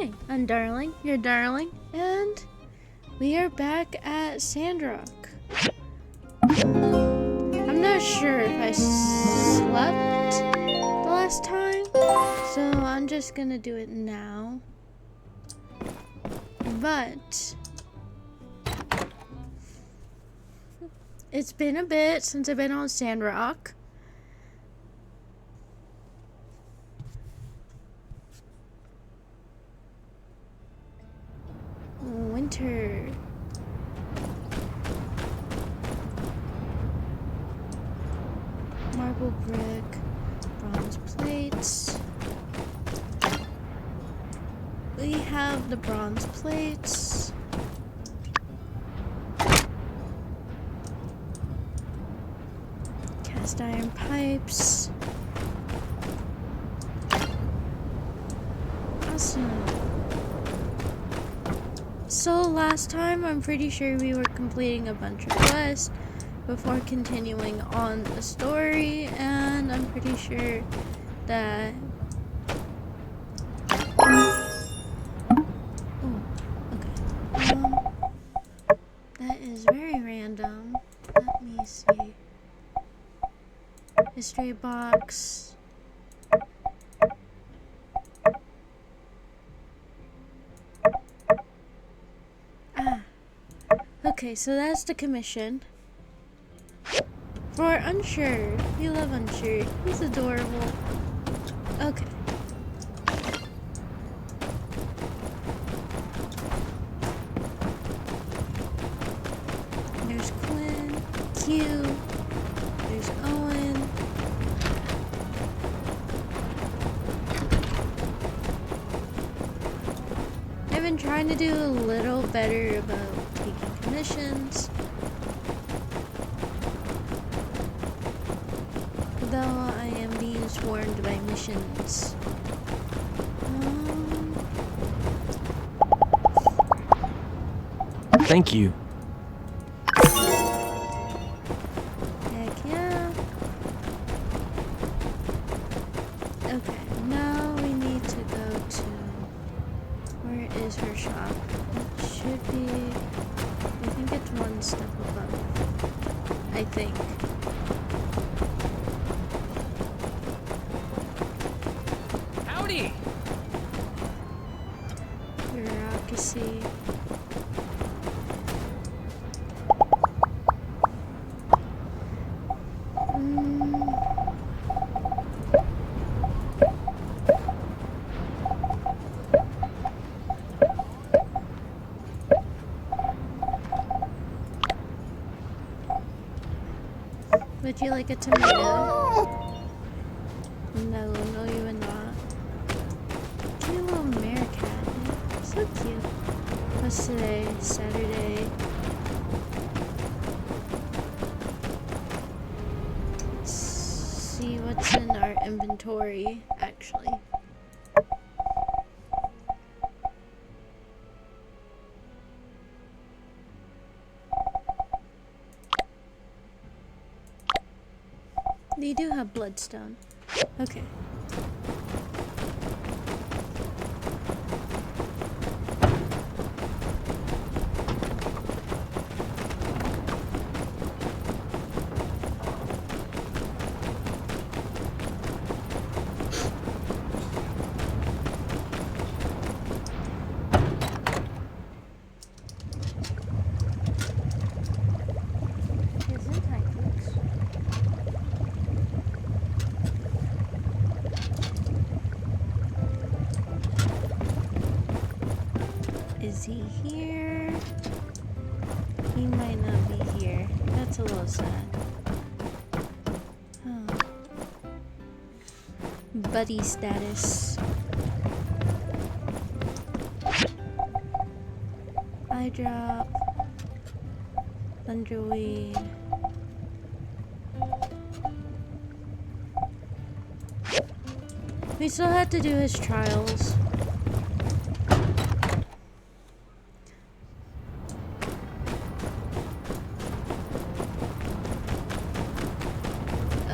Hi, I'm Darling, your darling, and we are back at Sandrock. I'm not sure if I slept the last time, so I'm just gonna do it now. But it's been a bit since I've been on Sandrock. Winter. Marble brick, bronze plates. We have the bronze plates. Cast iron pipes. Awesome. So last time, I'm pretty sure we were completing a bunch of quests before continuing on the story, and I'm pretty sure that that is very random. Let me see. History box. Okay, so that's the commission. For Unsure. We love Unsure. He's adorable. Okay. There's Quinn, Q, there's Owen. I've been trying to do a little better about taking commissions, though I am being swarmed by missions. Thank you. Heck yeah. Okay, now we need to go to... Where is her shop? It should be... I think it's one step above. I think. Howdy! Bureaucracy. Would you like a tomato? No, you would not. Cute little meerkat. So cute. What's today? Saturday. Let's see what's in our inventory, actually. They do have bloodstone. Okay. Is he here? He might not be here. That's a little sad. Oh. Buddy status. Eye drop. Thunderweed. We still have to do his trials.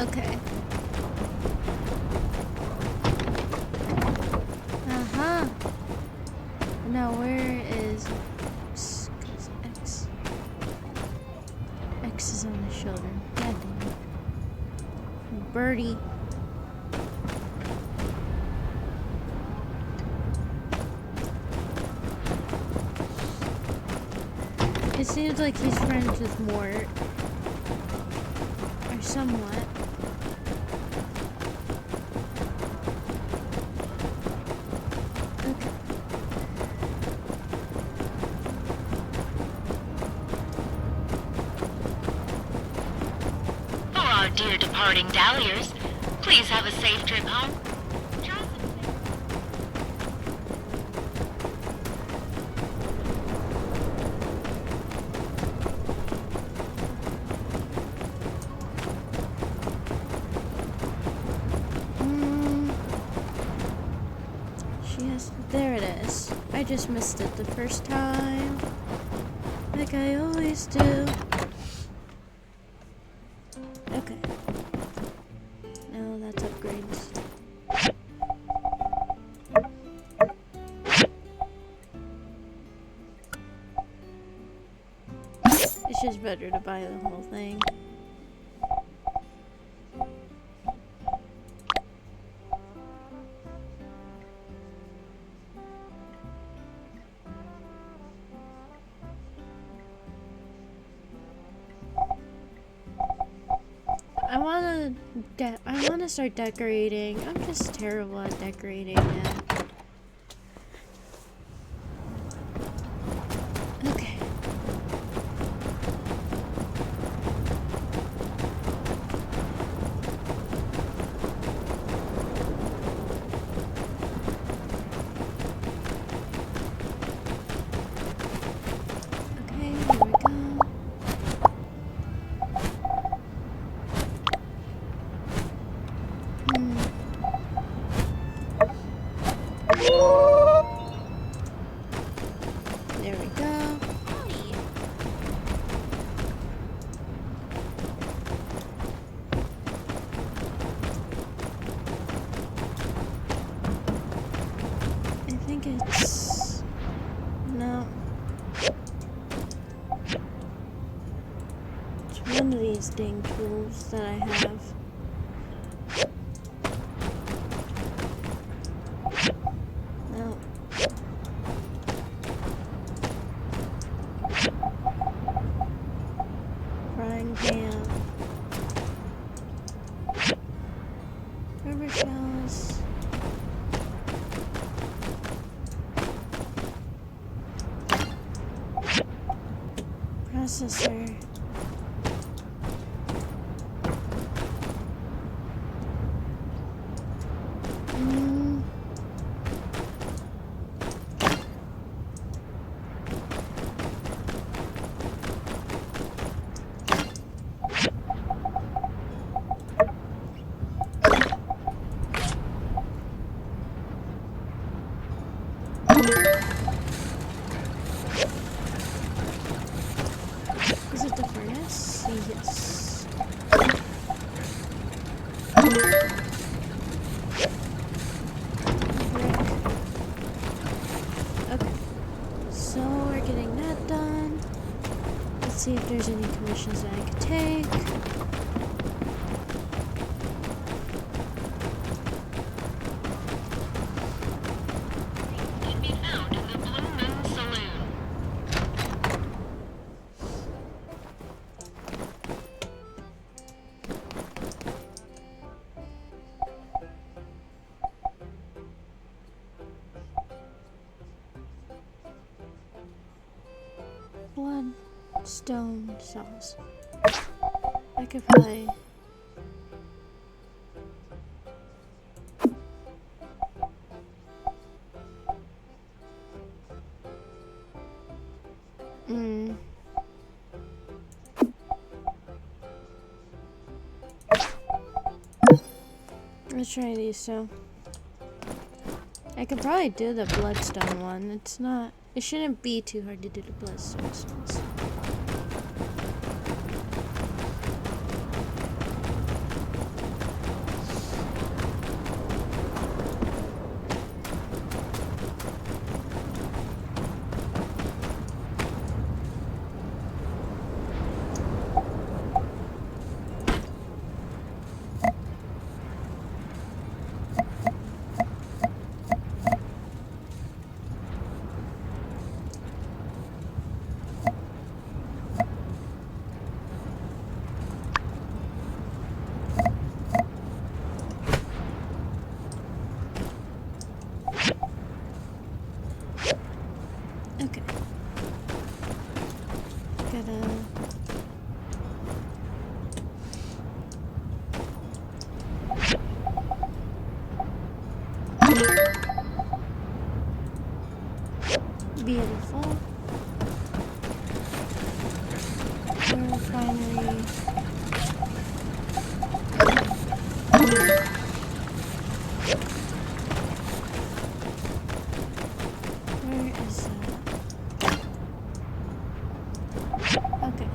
Okay. Now where is X? 'Cause X is on the shoulder. God damn it. Birdie. It seems like he's friends with Mort. Or somewhat. Okay. For our dear departing Dahliers, please have a safe trip home. There it is. I just missed it the first time. Like I always do. Okay. No, that's upgrades. It's just better to buy the whole thing. I wanna start decorating. I'm just terrible at decorating now. Okay. Okay, here we go. There we go. I think it's... No. It's one of these dang tools that I have. No. Frying pan. Rubber shells. Processor. Is it the furnace? Yes. Okay. So we're getting that done. Let's see if there's any commissions that I could take. Can be found in the Blue Moon Saloon. Bloodstone sauce. I could probably... Let's try these two. I could probably do the bloodstone one. It's not... It shouldn't be too hard to do the bloodstone ones. Beautiful. We're finally... Where is that? Okay.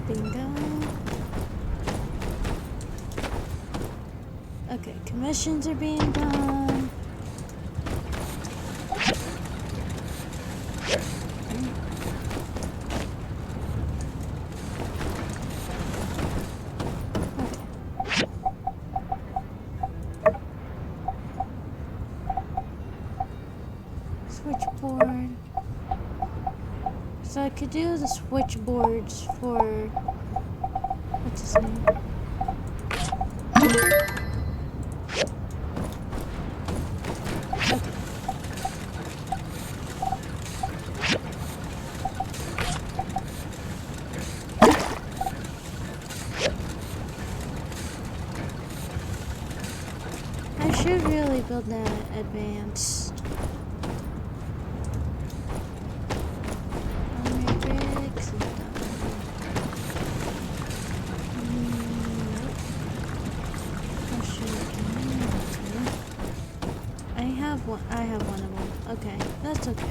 Bingo. Okay, commissions are being done. Switchboard. So I could do the switchboards for... What's his name? I should really build that advanced. Matrix is done. Nope. How should I have one. I have one of them. Okay, that's okay.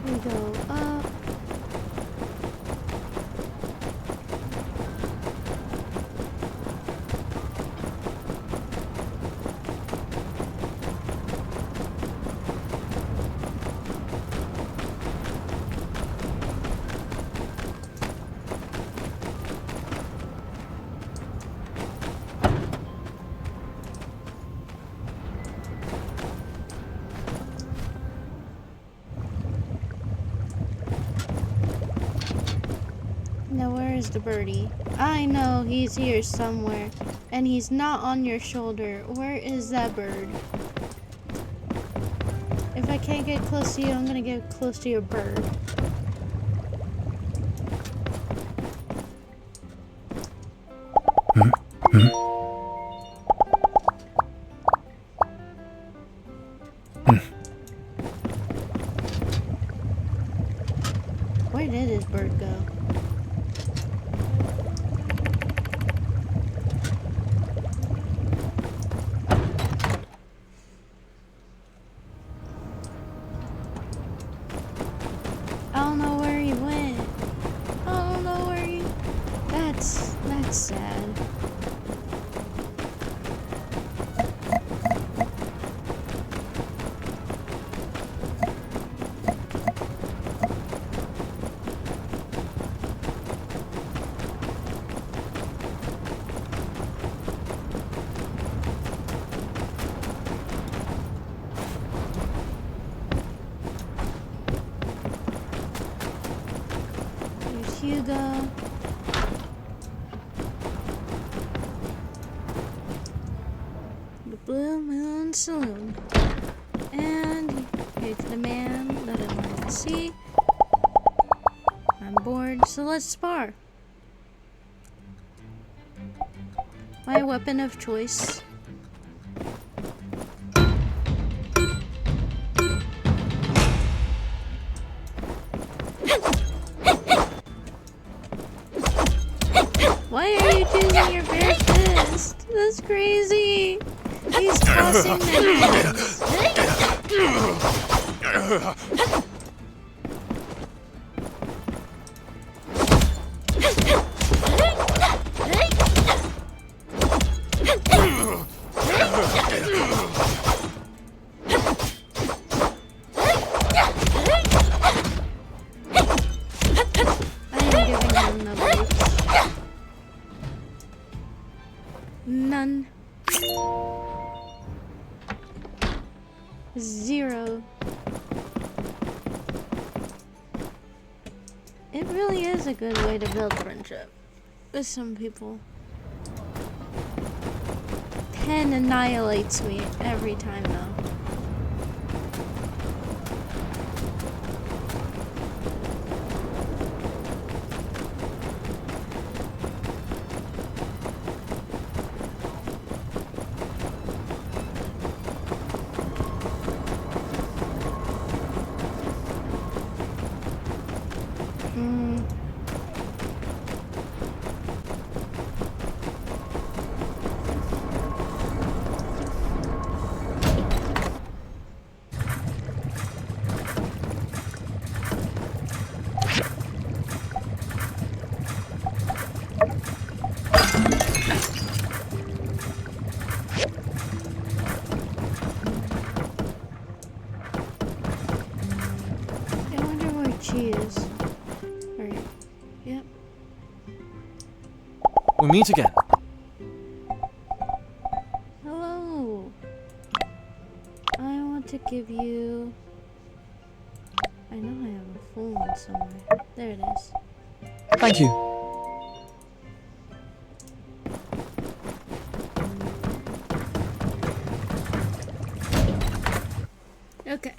We go up. Now where is the birdie? I know he's here somewhere. And he's not on your shoulder. Where is that bird? If I can't get close to you, I'm gonna get close to your bird. Where did his bird go? I don't know where he went. I don't know where he... That's sad. Here's Hugo. The Blue Moon Saloon. And here's the man that I wanted to see. I'm bored, so let's spar. My weapon of choice. Why are you choosing your bare fist? That's crazy. He's tossing the hands. I am giving him the break. None. 0. It really is a good way to build friendship with some people. pen annihilates me every time though. I wonder where she is. Alright. Yep. We meet again. Hello. I want to give you... I know I have a full one somewhere. There it is. Thank you. Okay.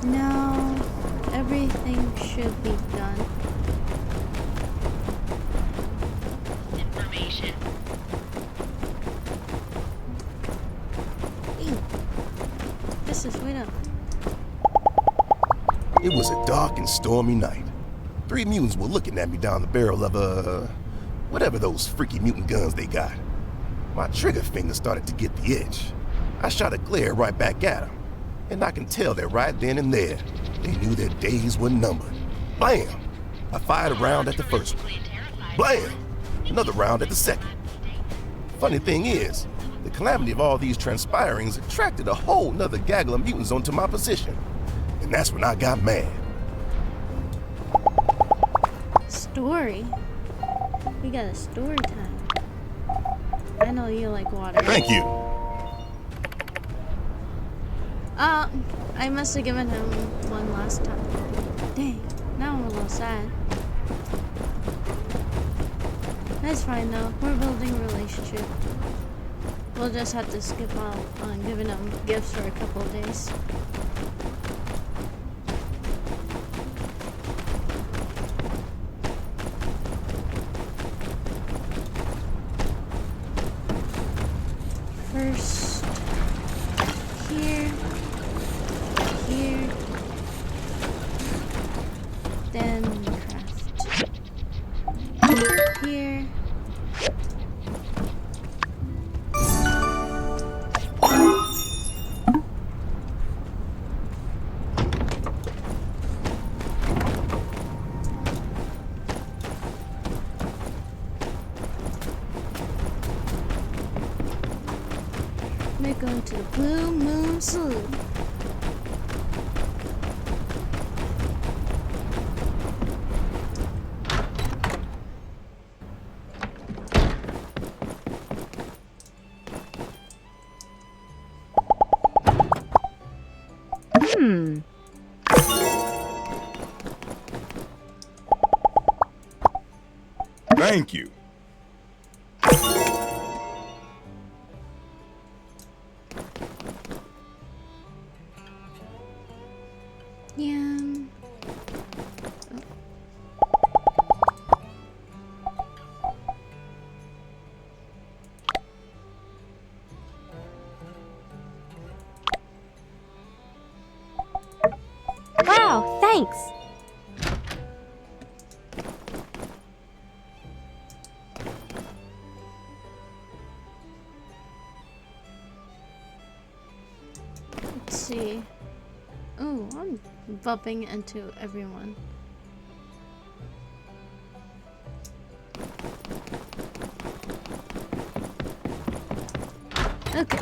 Now everything should be done. Information. Ew. This is way up. It was a dark and stormy night. 3 mutants were looking at me down the barrel of whatever those freaky mutant guns they got. My trigger finger started to get the itch. I shot a glare right back at them, and I can tell that right then and there, they knew their days were numbered. Blam! I fired a round at the first one. Blam! Another round at the second. Funny thing is, the calamity of all these transpirings attracted a whole nother gaggle of mutants onto my position. And that's when I got mad. Story? We got a story time. I know you like water. Thank you. I must have given him one last time. Dang, now I'm a little sad. That's fine though, we're building a relationship. We'll just have to skip out on giving him gifts for a couple of days. First, here, then craft. Here. We're going to the Blue Moon Saloon. Thank you. Yeah. Wow, thanks. Let's see. Oh, I'm bumping into everyone. Okay.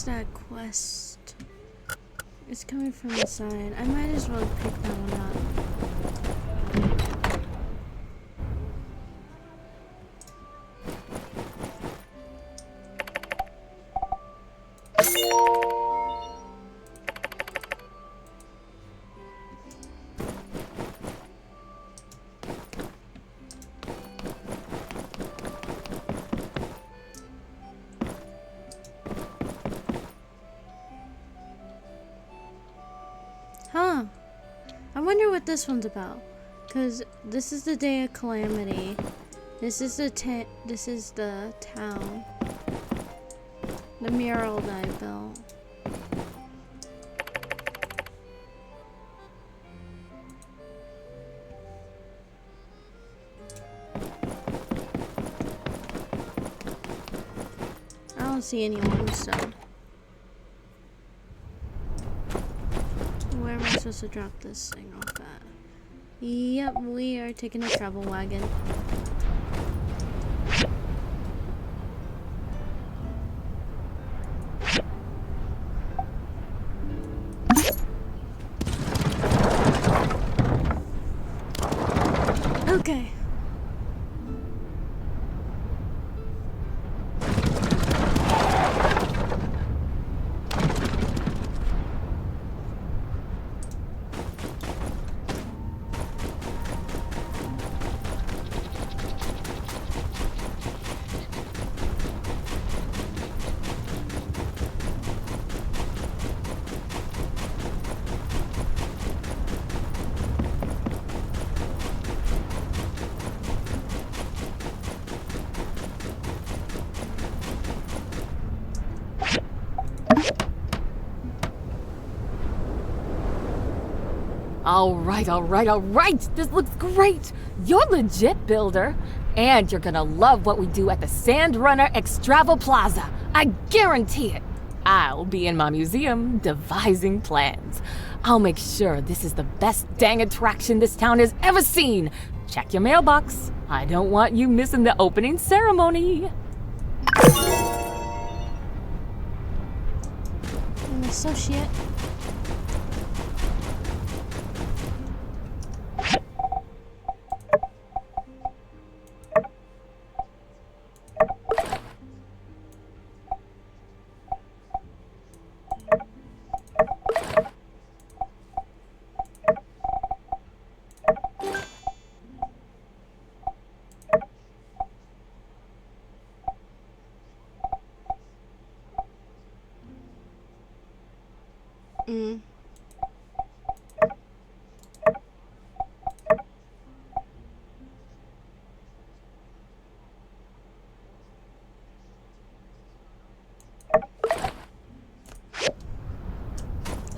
is that quest? It's coming from the side. I might as well pick that one up. Huh. I wonder what this one's about. Cause this is the day of calamity. This is the town. The mural that I built. I don't see anyone, so. Where am I supposed to drop this thing off at? Yep, we are taking a travel wagon. Okay. All right. This looks great. You're legit, builder. And you're gonna love what we do at the Sandrunner Extravel Plaza. I guarantee it. I'll be in my museum devising plans. I'll make sure this is the best dang attraction this town has ever seen. Check your mailbox. I don't want you missing the opening ceremony. An associate.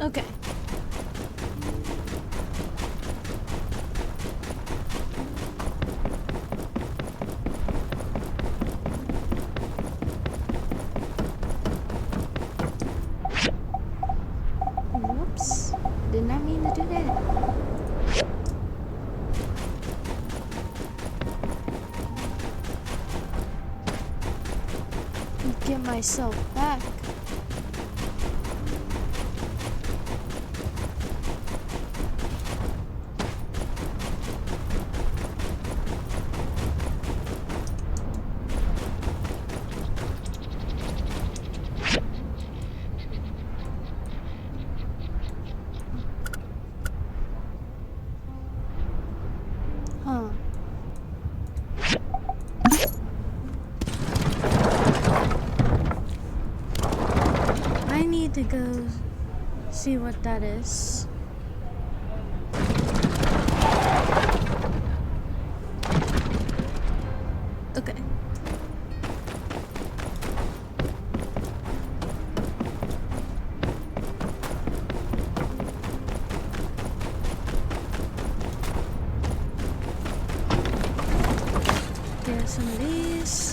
Okay. Whoops. Did not mean to do that. Get myself back. Huh. I need to go see what that is. Okay. Get some of these.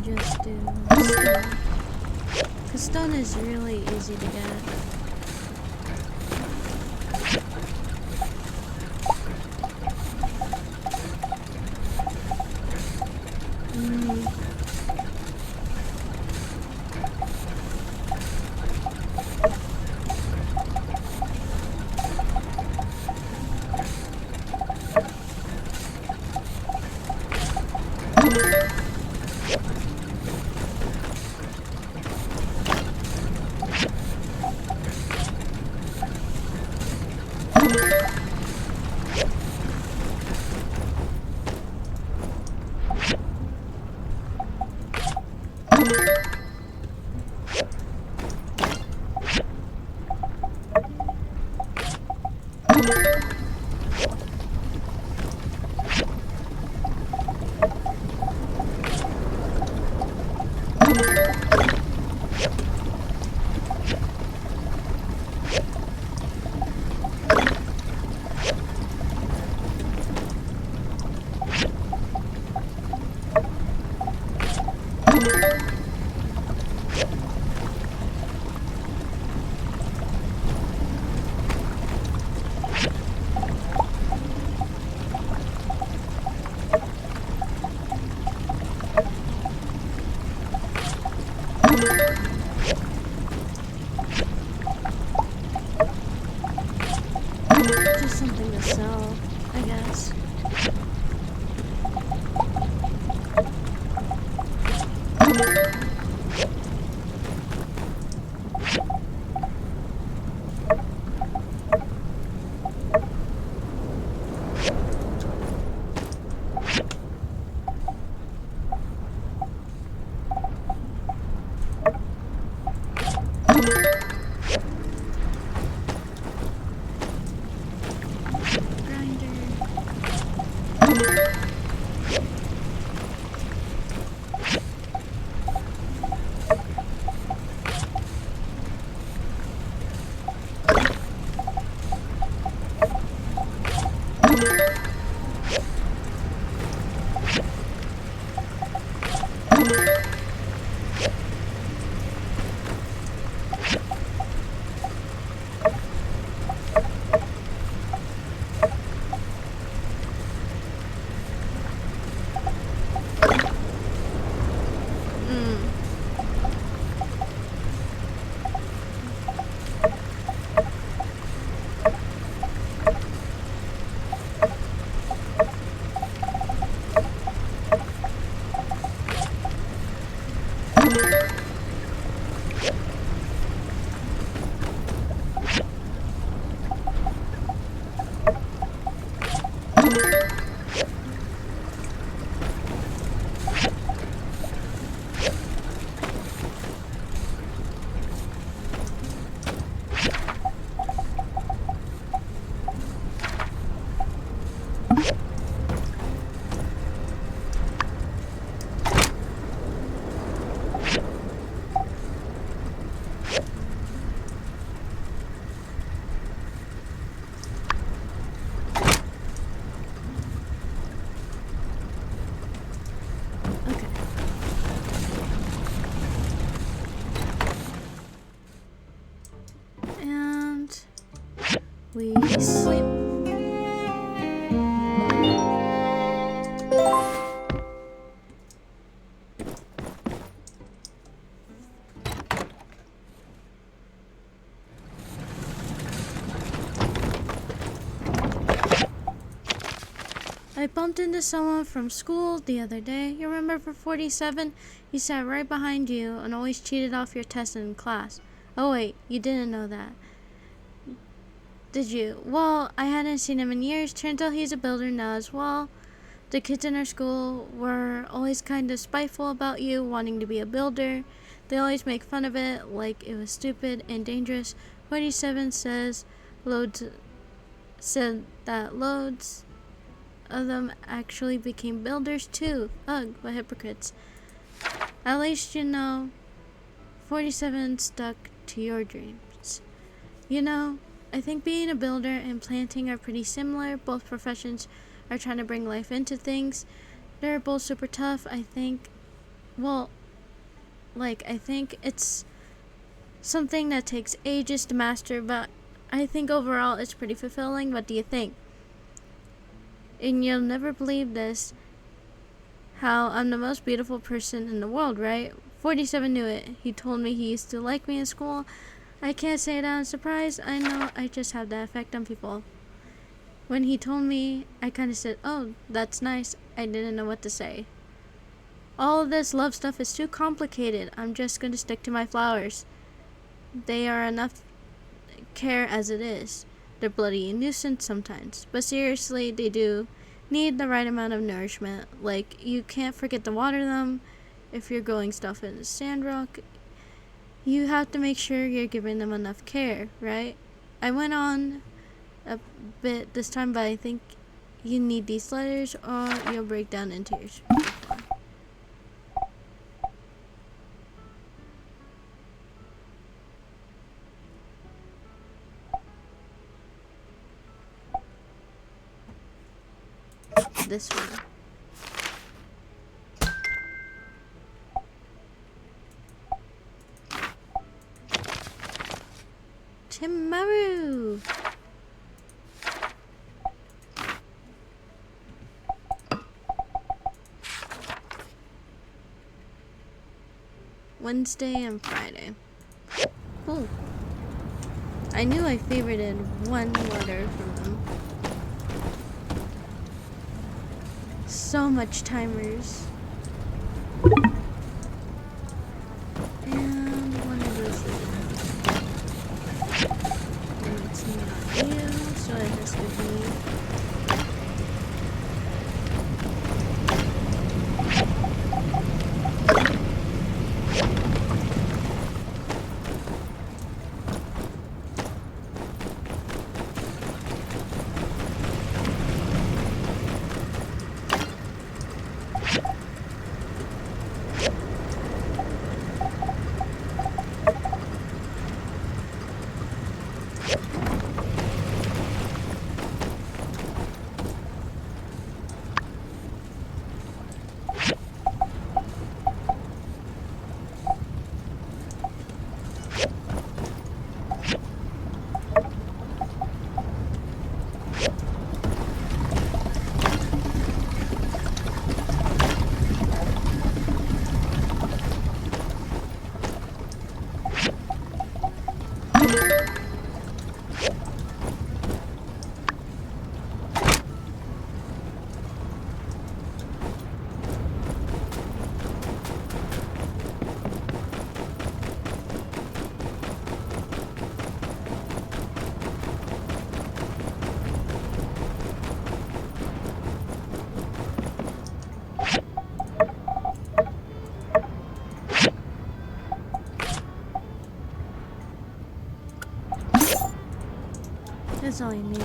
just do stone. Because stone is really easy to get. Just something to sell, I guess. We sleep. I bumped into someone from school the other day. You remember for 47? He sat right behind you and always cheated off your tests in class. Oh wait, you didn't know that. Did you? Well, I hadn't seen him in years. Turns out he's a builder now as well. The kids in our school were always kind of spiteful about you wanting to be a builder. They always make fun of it, like it was stupid and dangerous. 47 said that loads of them actually became builders too. Ugh, what hypocrites. At least you know 47 stuck to your dreams. You know, I think being a builder and planting are pretty similar. Both professions are trying to bring life into things. They're both super tough, I think. Well, Like, I think it's something that takes ages to master, but I think overall it's pretty fulfilling. What do you think? And you'll never believe this, how I'm the most beautiful person in the world, right? 47 knew it. He told me he used to like me in school. I can't say that I'm surprised. I know I just have that effect on people. When he told me, I kind of said, oh, that's nice. I didn't know what to say. All of this love stuff is too complicated. I'm just going to stick to my flowers. They are enough care as it is. They're bloody a nuisance sometimes. But seriously, they do need the right amount of nourishment. Like, you can't forget to water them. If you're growing stuff in Sandrock, you have to make sure you're giving them enough care, right? I went on a bit this time, but I think you need these letters or you'll break down into your flower. This one. Timaru! Wednesday and Friday. Cool. I knew I favorited one letter from them. So much timers. And one of those letters. And it's not you, so it has to be that's all you need.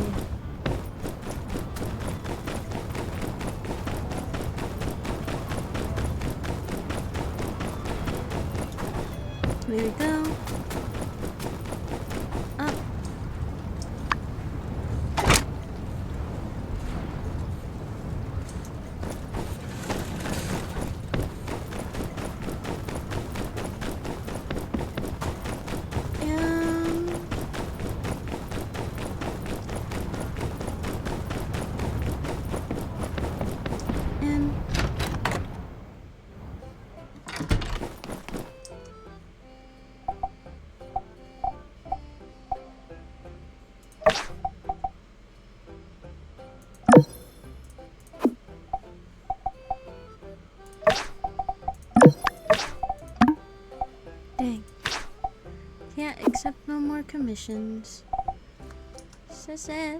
There we go. Up. And dang. Can't accept no more commissions. So sad.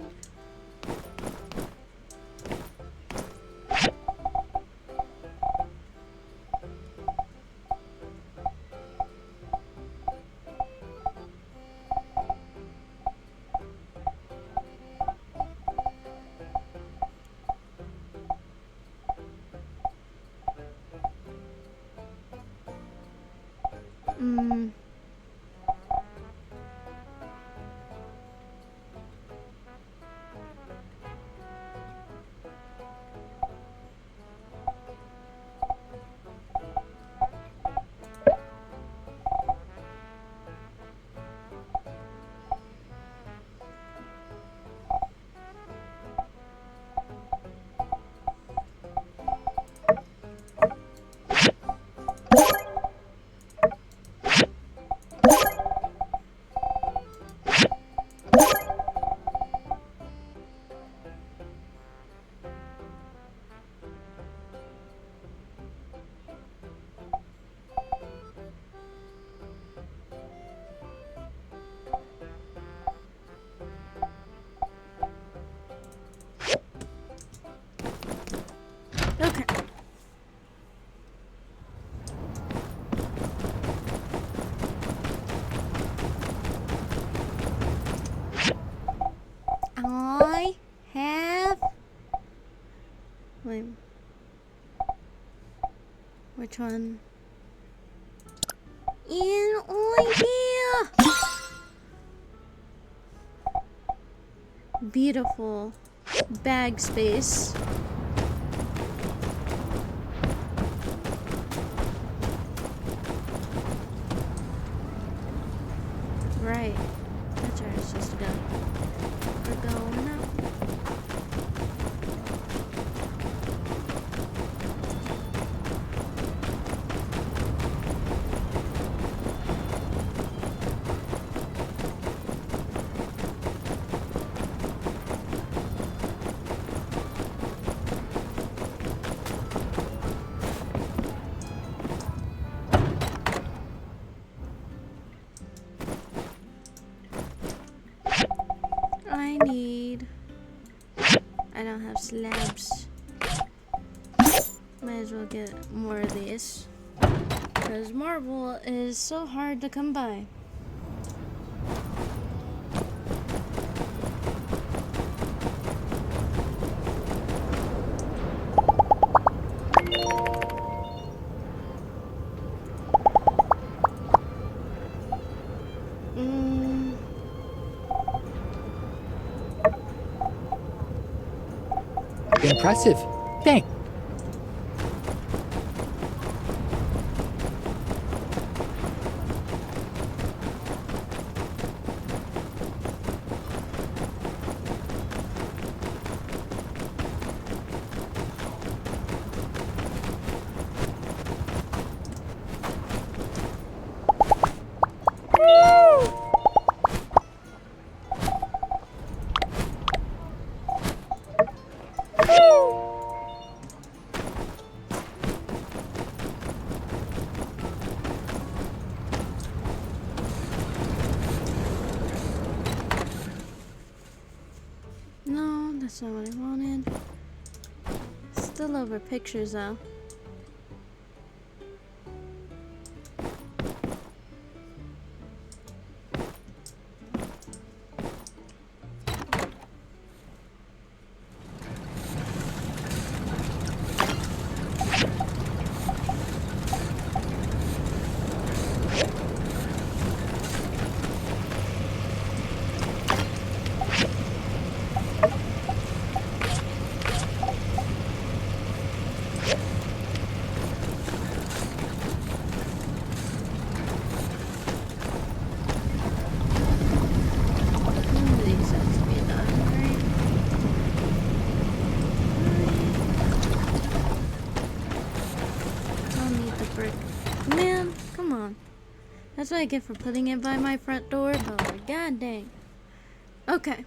which one? In idea. Beautiful bag space. Right. That's where it's supposed to go. We're going up. I don't have slabs. Might as well get more of these. Because marble is so hard to come by. Impressive. Thanks. No, that's not what I wanted. Still over pictures though. Man, come on. That's what I get for putting it by my front door, but god dang. Okay.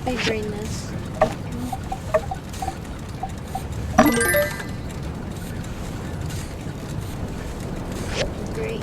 Big brain this. Great.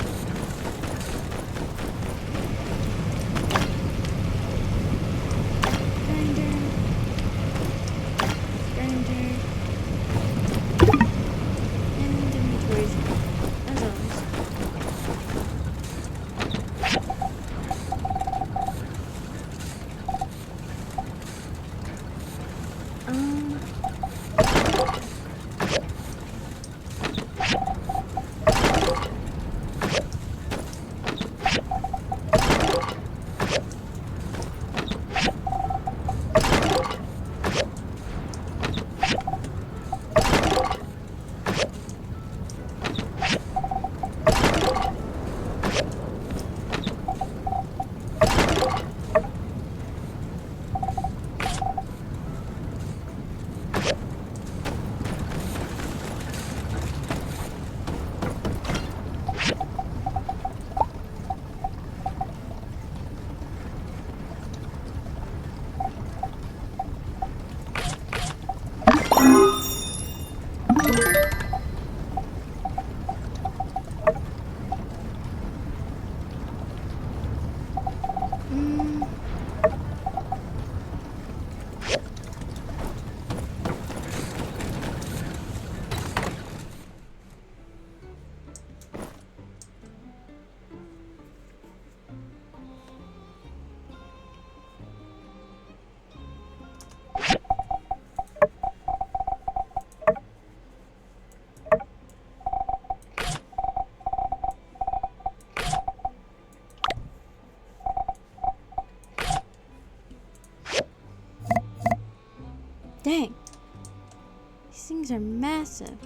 These are massive.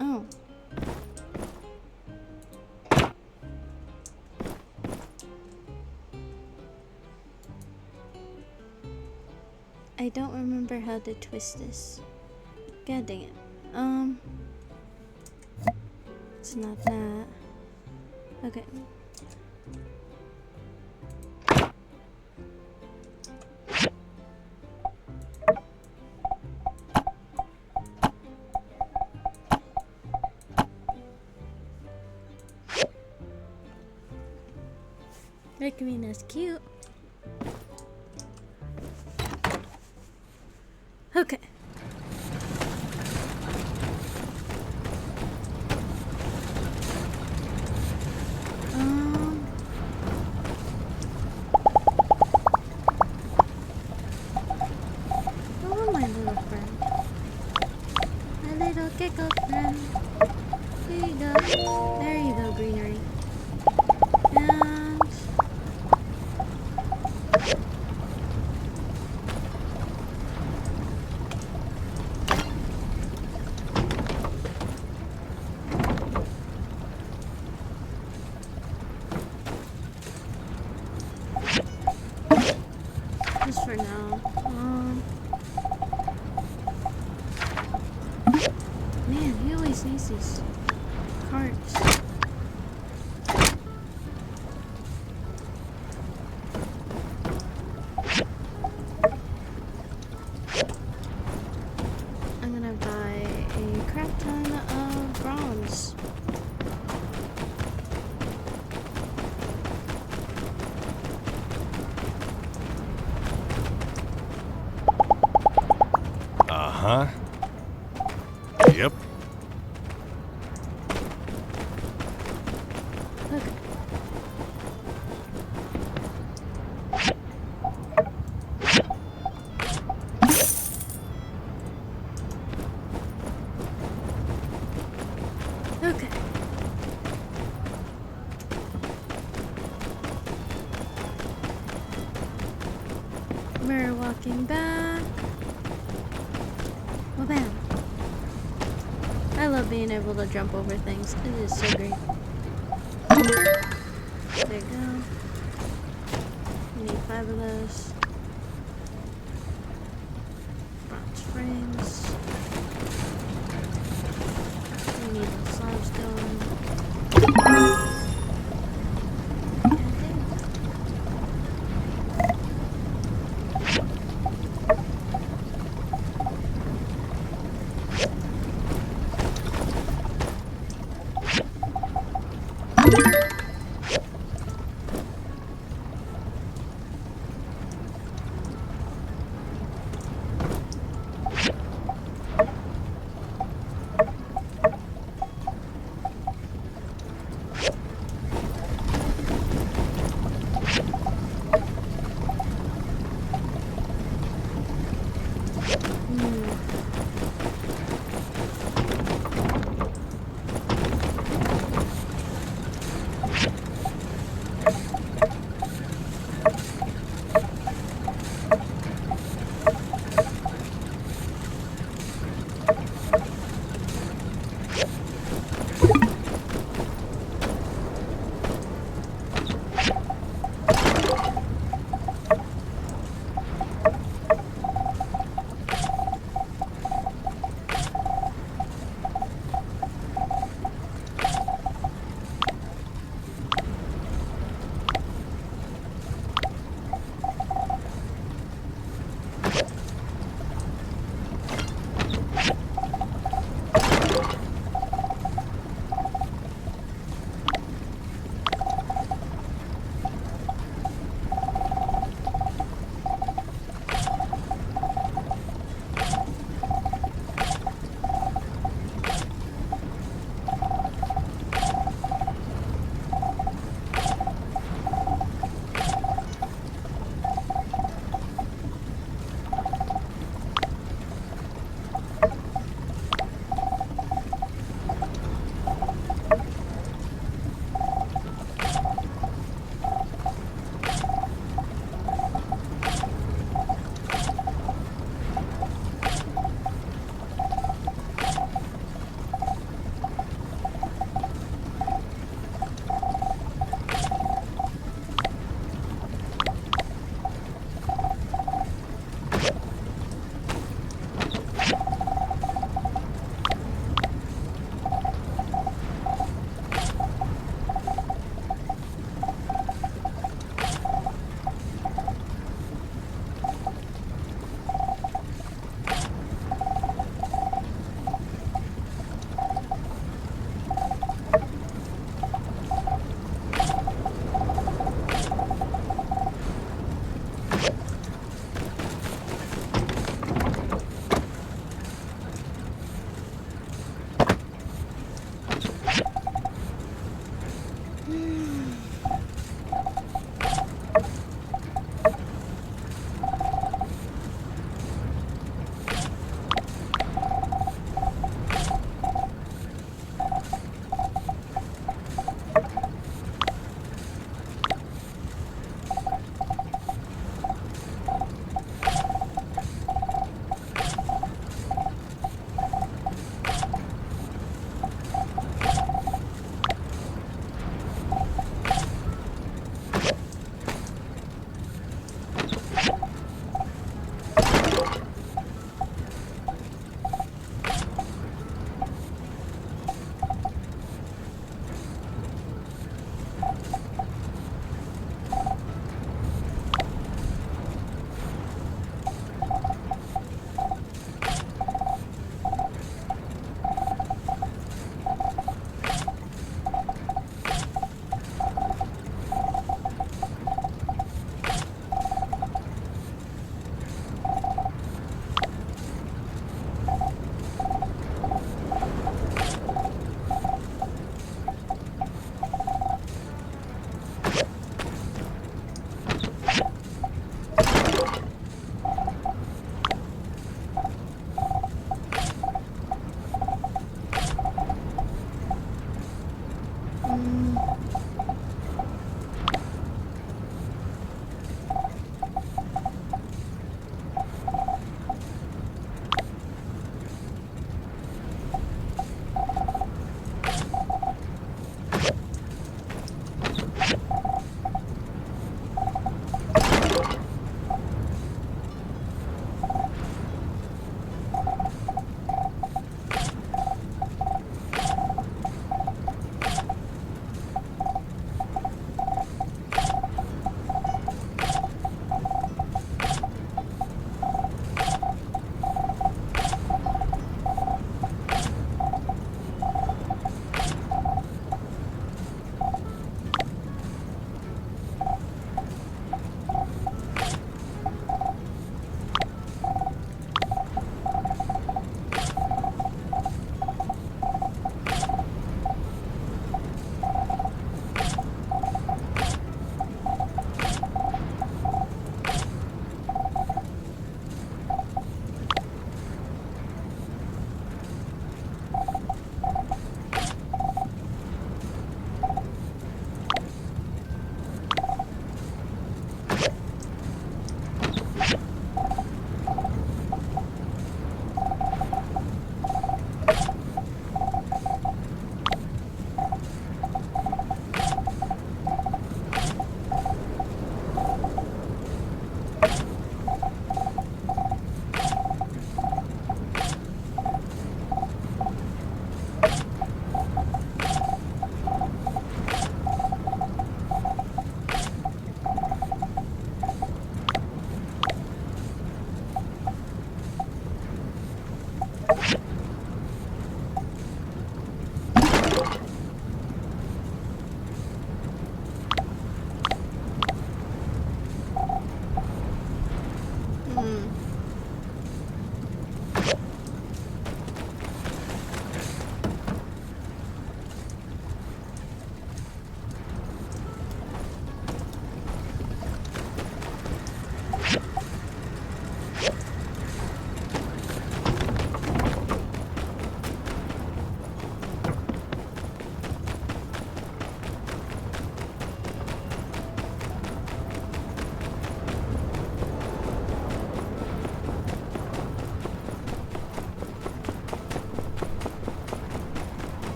Oh. I don't remember how to twist this. God dang it. It's not that. Okay. Rickarina's cute. Okay. Oh, my little friend. My little gecko friend. Here you go. There you go, greenery. And just for now. Man, he always needs these carts. I'm gonna buy a crap ton of bronze. Uh-huh. Yep. Okay. Okay. We're walking back. Well, bam. I love being able to jump over things. It is so great. There you go. We need 5 of those. Bronze frames. We need the slabs going.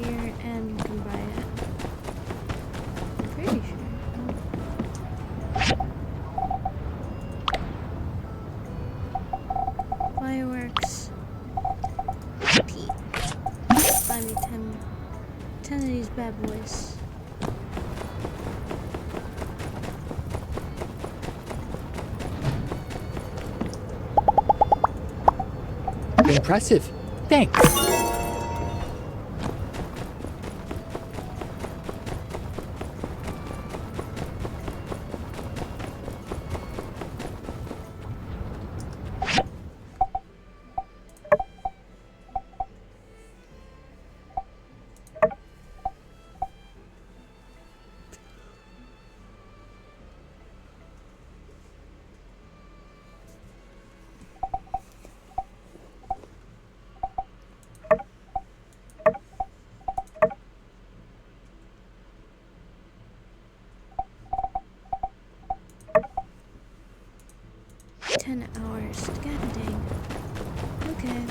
here and you can buy it. I'm pretty sure. Fireworks. Pete. Buy me 10 of these bad boys. Impressive. Thanks. $10. God dang. Okay.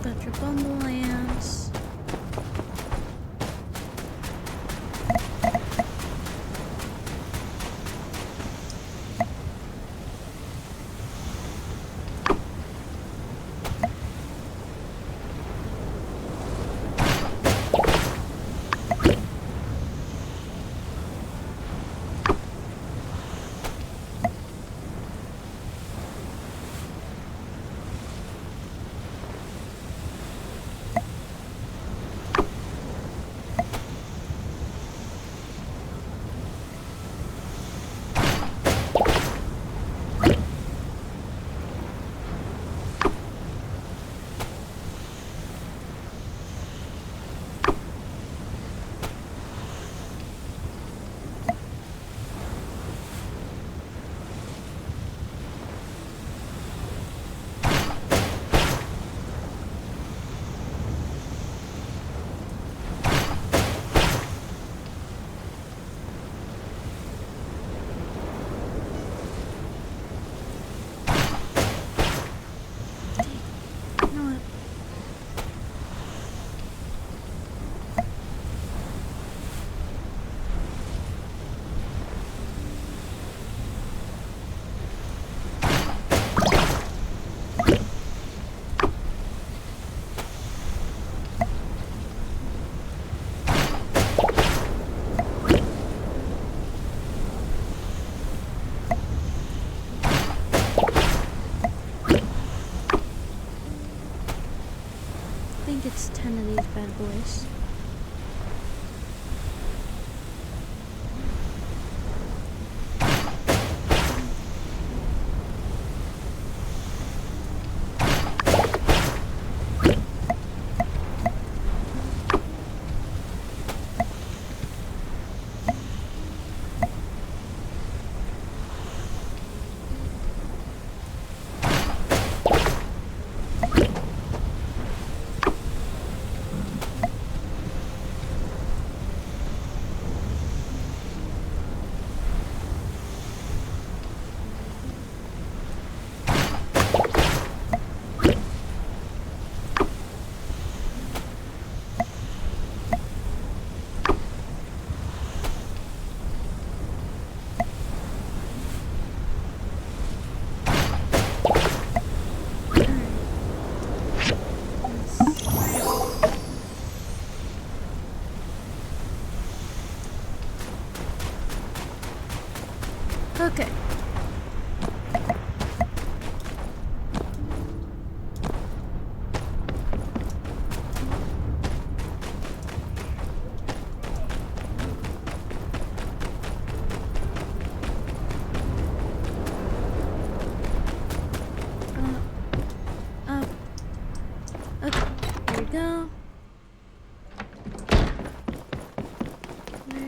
Got your bumble lamps. You know what? I think it's 10 of these bad boys.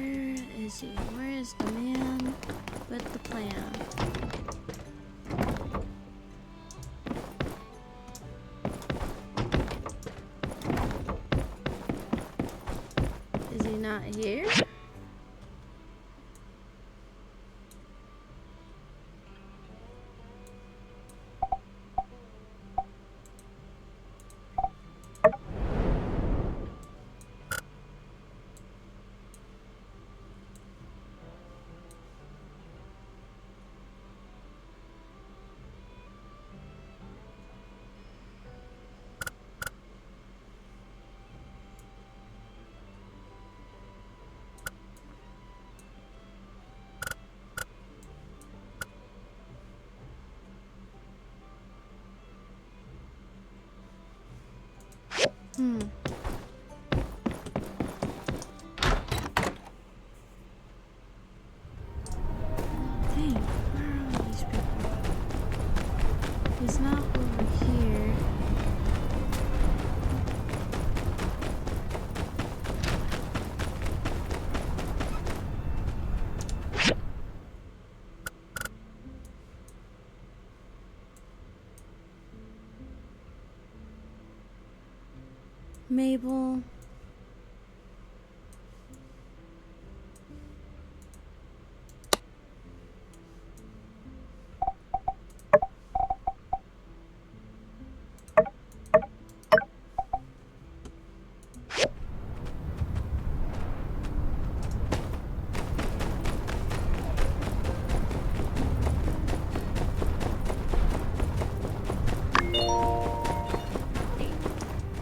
Where is he? Where is the man with the plan? Is he not here? Dang, where are all these people? He's not over here. Mabel.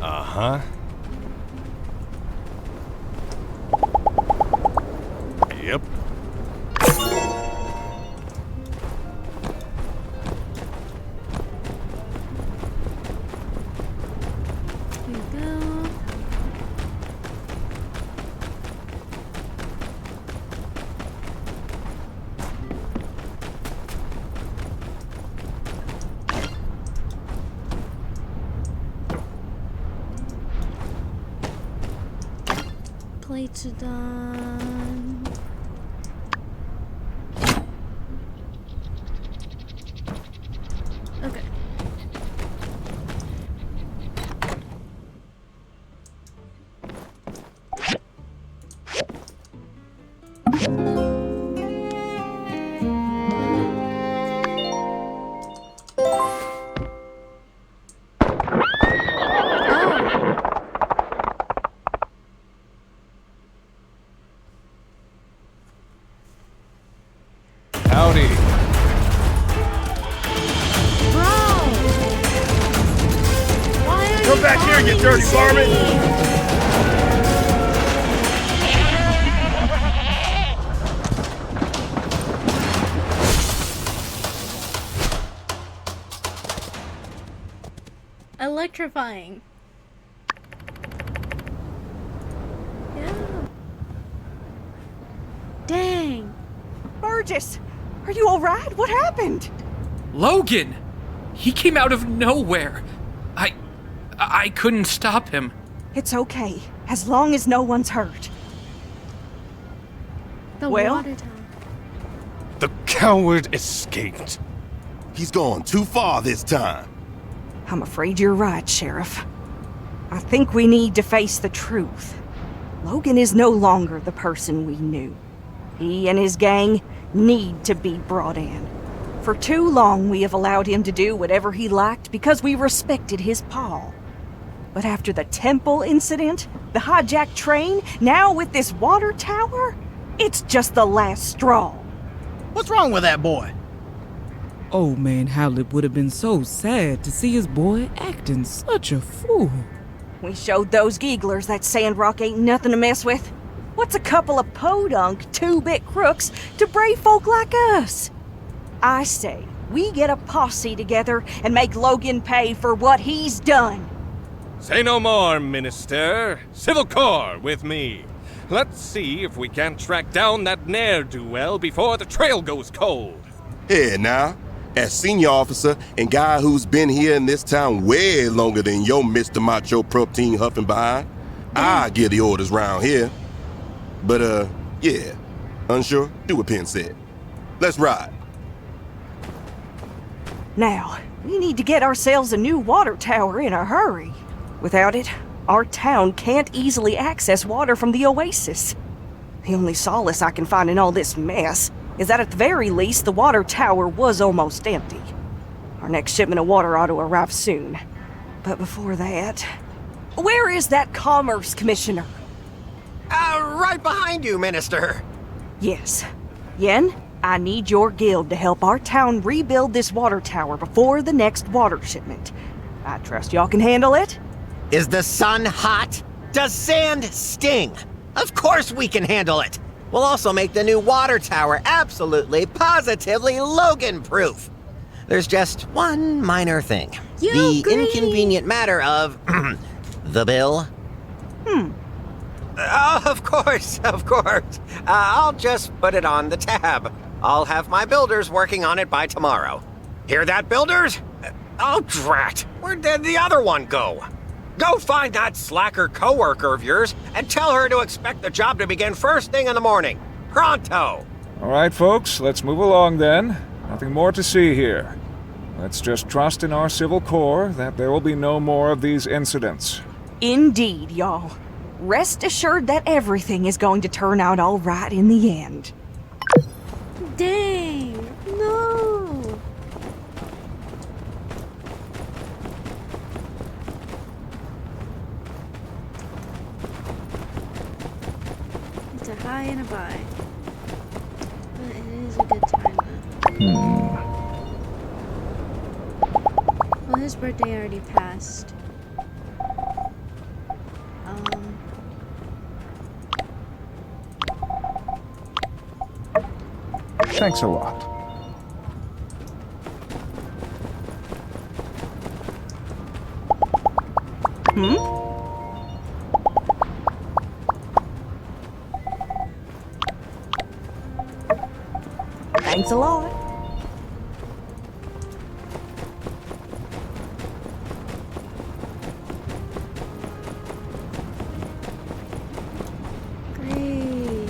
Uh-huh. Yep. Here we go. Plates are done. Okay. Howdy. Come back here, you dirty varmint! Electrifying. Yeah. Dang. Burgess, are you all right? What happened? Logan! He came out of nowhere. I couldn't stop him. It's okay, as long as no one's hurt. The Well? water tower. The coward escaped. He's gone too far this time. I'm afraid you're right, Sheriff. I think we need to face the truth. Logan is no longer the person we knew. He and his gang need to be brought in. For too long, we have allowed him to do whatever he liked because we respected his paw. But after the temple incident, the hijacked train, now with this water tower, it's just the last straw. What's wrong with that boy? Old man Howlett would have been so sad to see his boy acting such a fool. We showed those geeglers that Sandrock ain't nothing to mess with. What's a couple of podunk two-bit crooks to brave folk like us? I say, we get a posse together and make Logan pay for what he's done. Say no more, Minister. Civil Corps with me. Let's see if we can't track down that ne'er-do-well before the trail goes cold. Here now, as senior officer and guy who's been here in this town way longer than your Mr. Macho protein huffing behind, I give the orders round here. But, Yeah. Unsure? Do what Penn said. Let's ride. Now, we need to get ourselves a new water tower in a hurry. Without it, our town can't easily access water from the oasis. The only solace I can find in all this mess is that at the very least the water tower was almost empty. Our next shipment of water ought to arrive soon. But before that... Where is that Commerce Commissioner? Right behind you, Minister. Yes. Yen, I need your guild to help our town rebuild this water tower before the next water shipment. I trust y'all can handle it? Is the sun hot? Does sand sting? Of course we can handle it. We'll also make the new water tower absolutely, positively Logan-proof. There's just one minor thing. The inconvenient matter of the bill. Oh, of course. I'll just put it on the tab. I'll have my builders working on it by tomorrow. Hear that, builders? Oh, drat. Where did the other one go? Go find that slacker coworker of yours and tell her to expect the job to begin first thing in the morning. Pronto. All right, folks, let's move along then. Nothing more to see here. Let's just trust in our Civil Corps that there will be no more of these incidents. Indeed, y'all. Rest assured that everything is going to turn out all right in the end. Dang. No. It's a high and a buy. But it is a good time though. Well, his birthday already passed. Thanks a lot. Thanks a lot. Great.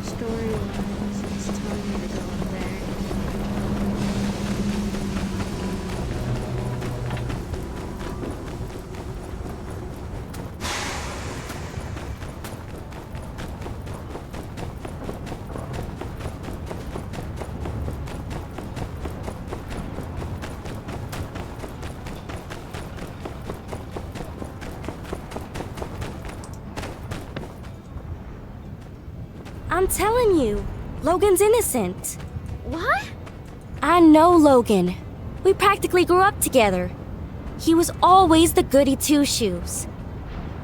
Story-wise, it's telling me to go in there. I'm telling you, Logan's innocent. What? I know Logan. We practically grew up together. He was always the goody two-shoes.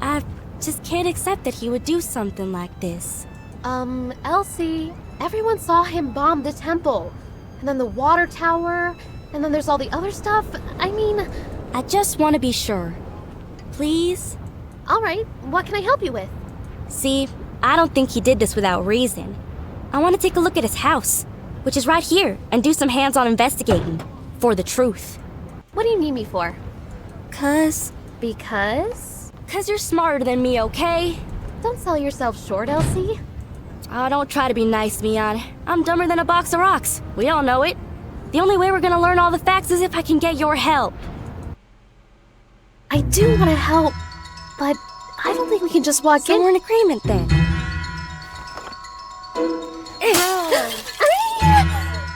I just can't accept that he would do something like this. Elsie, everyone saw him bomb the temple, and then the water tower, and then there's all the other stuff. I mean... I just want to be sure. Please? All right, what can I help you with? See, I don't think he did this without reason. I want to take a look at his house, which is right here, and do some hands-on investigating. For the truth. What do you need me for? Because Because you're smarter than me, okay? Don't sell yourself short, Elsie. Oh, don't try to be nice, Mian. I'm dumber than a box of rocks. We all know it. The only way we're gonna learn all the facts is if I can get your help. I do want to help, but I don't think we can just walk So in. we're in agreement then.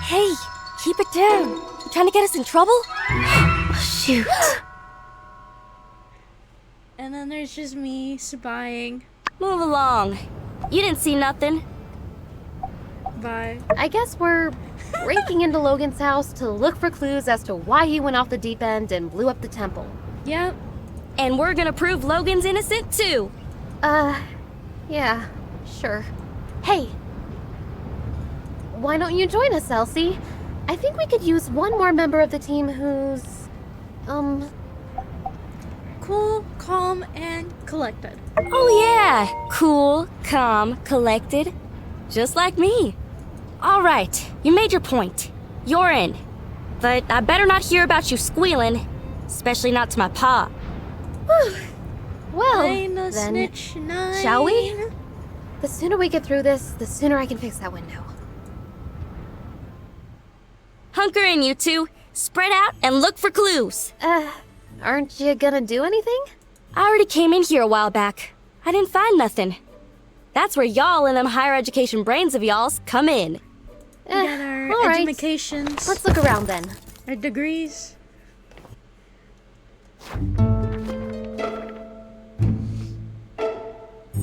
Hey, keep it down. You trying to get us in trouble? Shoot. And then there's just me spying. Move along. You didn't see nothing. Bye. I guess we're breaking into Logan's house to look for clues as to why he went off the deep end and blew up the temple. Yep. And we're gonna prove Logan's innocent too. Yeah, sure. Hey, why don't you join us, Elsie? I think we could use one more member of the team who's, Cool, calm, and collected. Oh yeah, cool, calm, collected. Just like me. All right, you made your point. You're in. But I better not hear about you squealing. Especially not to my pa. Well, Nine, then, snitch, 9. shall we? The sooner we get through this, the sooner I can fix that window. Hunker in, you two. Spread out and look for clues. Aren't you gonna do anything? I already came in here a while back. I didn't find nothing. That's where y'all and them higher education brains of y'all's come in. We got our all right. educations. Let's look around then. Our degrees.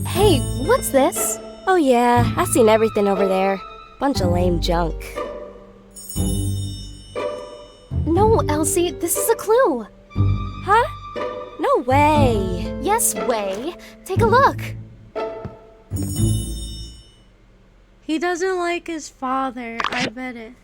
Hey, what's this? Oh yeah, I seen everything over there. Bunch of lame junk. No, Elsie, this is a clue. Huh? No way. Yes, way. Take a look. He doesn't like his father. I bet it.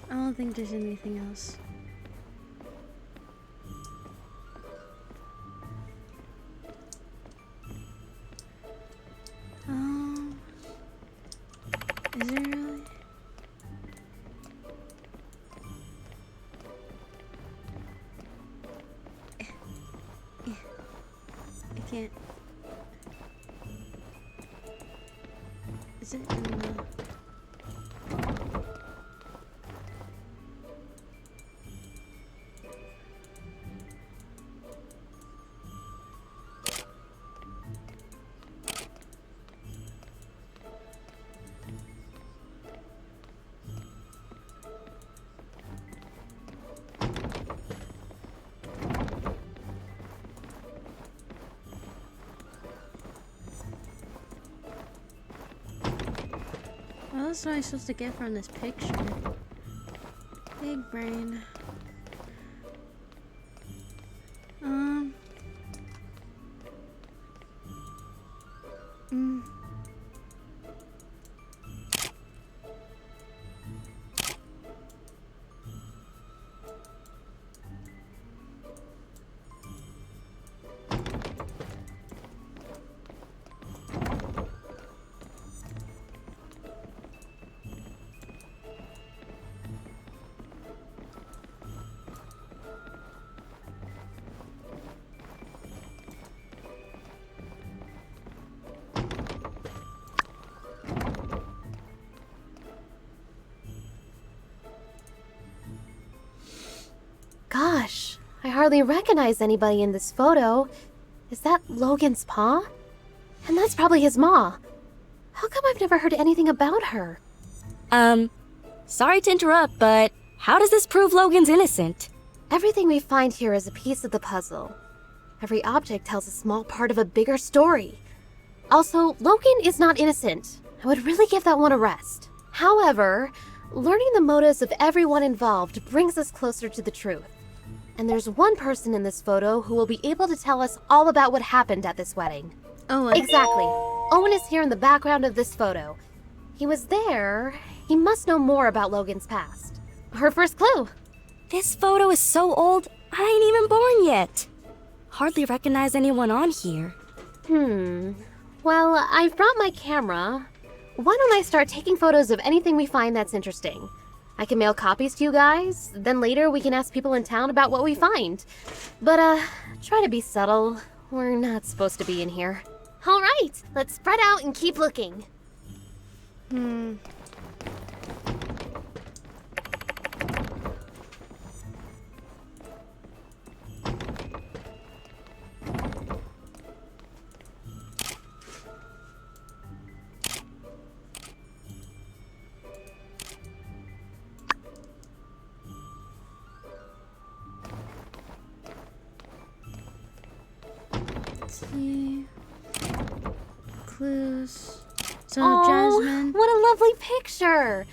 I don't think there's anything else. Is there really? I can't. Is it in the... What else am I supposed to get from this picture? Big brain. Gosh, I hardly recognize anybody in this photo. Is that Logan's pa? And that's probably his ma. How come I've never heard anything about her? Sorry to interrupt, but how does this prove Logan's innocent? Everything we find here is a piece of the puzzle. Every object tells a small part of a bigger story. Also, Logan is not innocent. I would really give that one a rest. However, learning the motives of everyone involved brings us closer to the truth. And there's one person in this photo who will be able to tell us all about what happened at this wedding. Owen. Exactly. Owen is here in the background of this photo. He was there. He must know more about Logan's past. Her first clue. This photo is so old, I ain't even born yet. Hardly recognize anyone on here. Well, I've brought my camera. Why don't I start taking photos of anything we find that's interesting? I can mail copies to you guys, then later we can ask people in town about what we find. But, try to be subtle. We're not supposed to be in here. All right, let's spread out and keep looking. see. Clues. So Oh, Jasmine. what a lovely picture!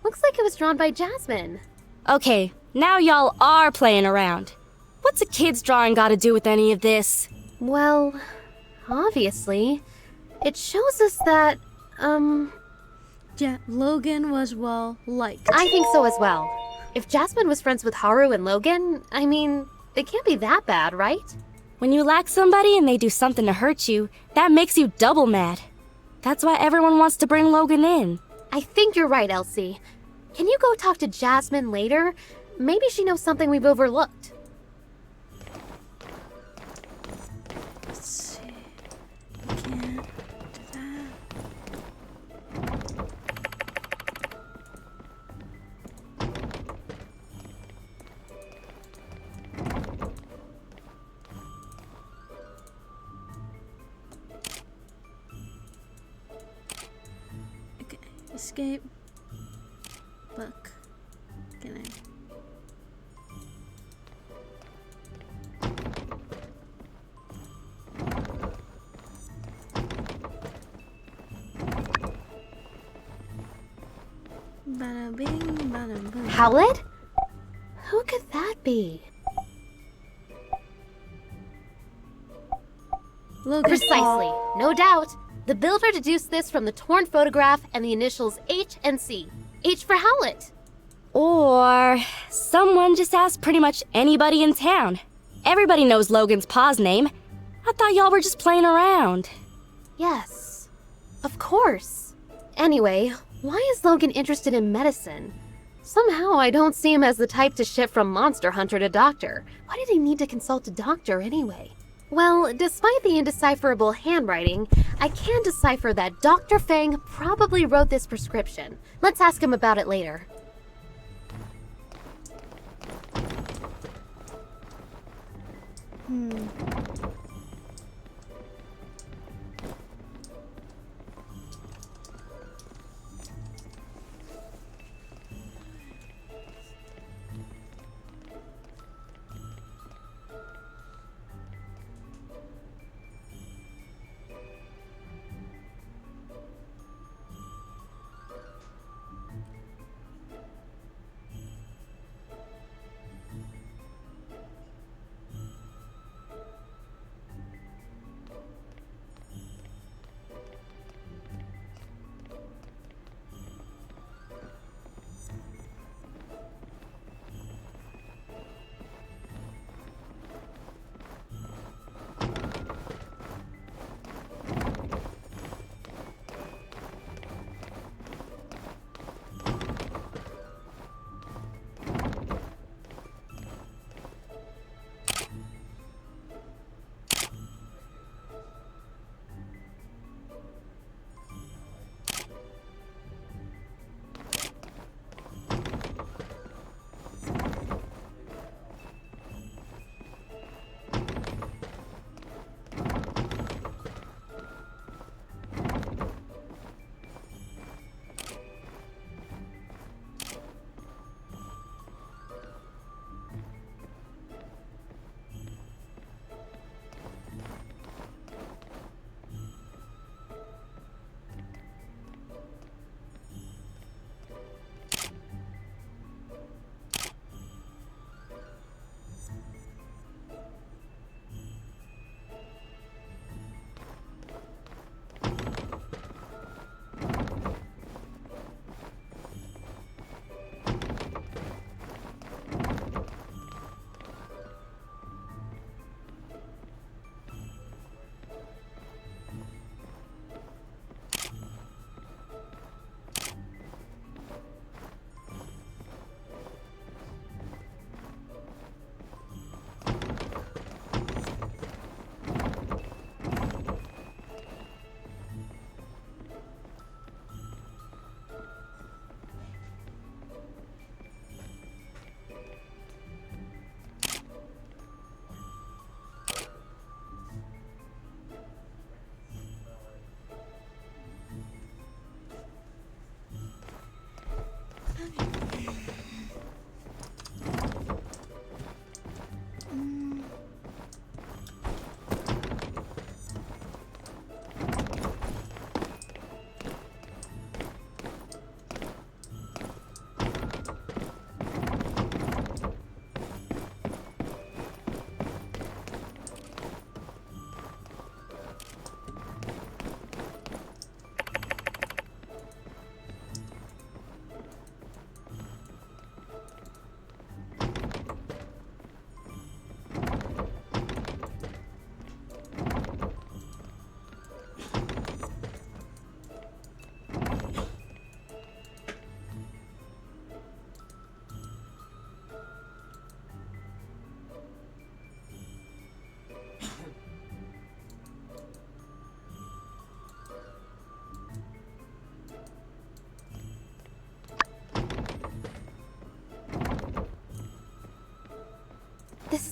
Looks like it was drawn by Jasmine. Okay, now y'all are playing around. What's a kid's drawing got to do with any of this? Well, obviously, it shows us that, Yeah, Logan was well liked. I think so as well. If Jasmine was friends with Haru and Logan, I mean, they can't be that bad, right? When you like somebody and they do something to hurt you, that makes you double mad. That's why everyone wants to bring Logan in. I think you're right, Elsie. Can you go talk to Jasmine later? Maybe she knows something we've overlooked. Let's see. Can't do that. Okay, escape. Book. Can I? Bada bing, bada boom. Howlett? Who could that be? Logan. Precisely. No doubt. The builder deduced this from the torn photograph and the initials H and C. H for Howlett. Or someone just asked pretty much anybody in town. Everybody knows Logan's pa's name. I thought y'all were just playing around. Yes. Of course. Anyway, why is Logan interested in medicine? Somehow I don't see him as the type to shift from monster hunter to doctor. Why did he need to consult a doctor anyway? Well, despite the indecipherable handwriting, I can decipher that Dr. Fang probably wrote this prescription. Let's ask him about it later.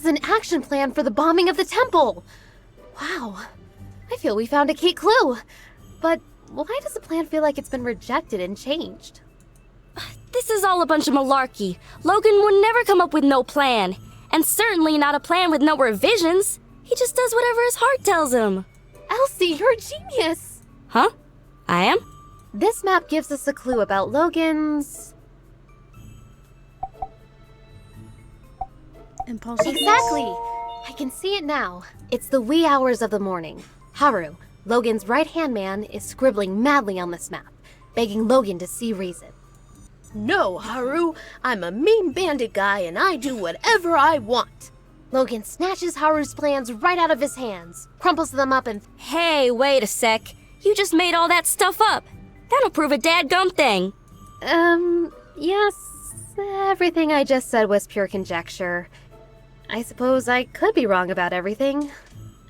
is an action plan for the bombing of the temple! Wow. I feel we found a key clue. But why does the plan feel like it's been rejected and changed? This is all a bunch of malarkey. Logan would never come up with no plan. And certainly not a plan with no revisions. He just does whatever his heart tells him. Elsie, you're a genius! Huh? I am? This map gives us a clue about Logan's... impulsiveness? Exactly! I can see it now. It's the wee hours of the morning. Haru, Logan's right-hand man, is scribbling madly on this map, begging Logan to see reason. No, Haru. I'm a mean bandit guy and I do whatever I want. Logan snatches Haru's plans right out of his hands, crumples them up and... Hey, wait a sec. You just made all that stuff up. That'll prove a dadgum thing. Yes. Everything I just said was pure conjecture. I suppose I could be wrong about everything.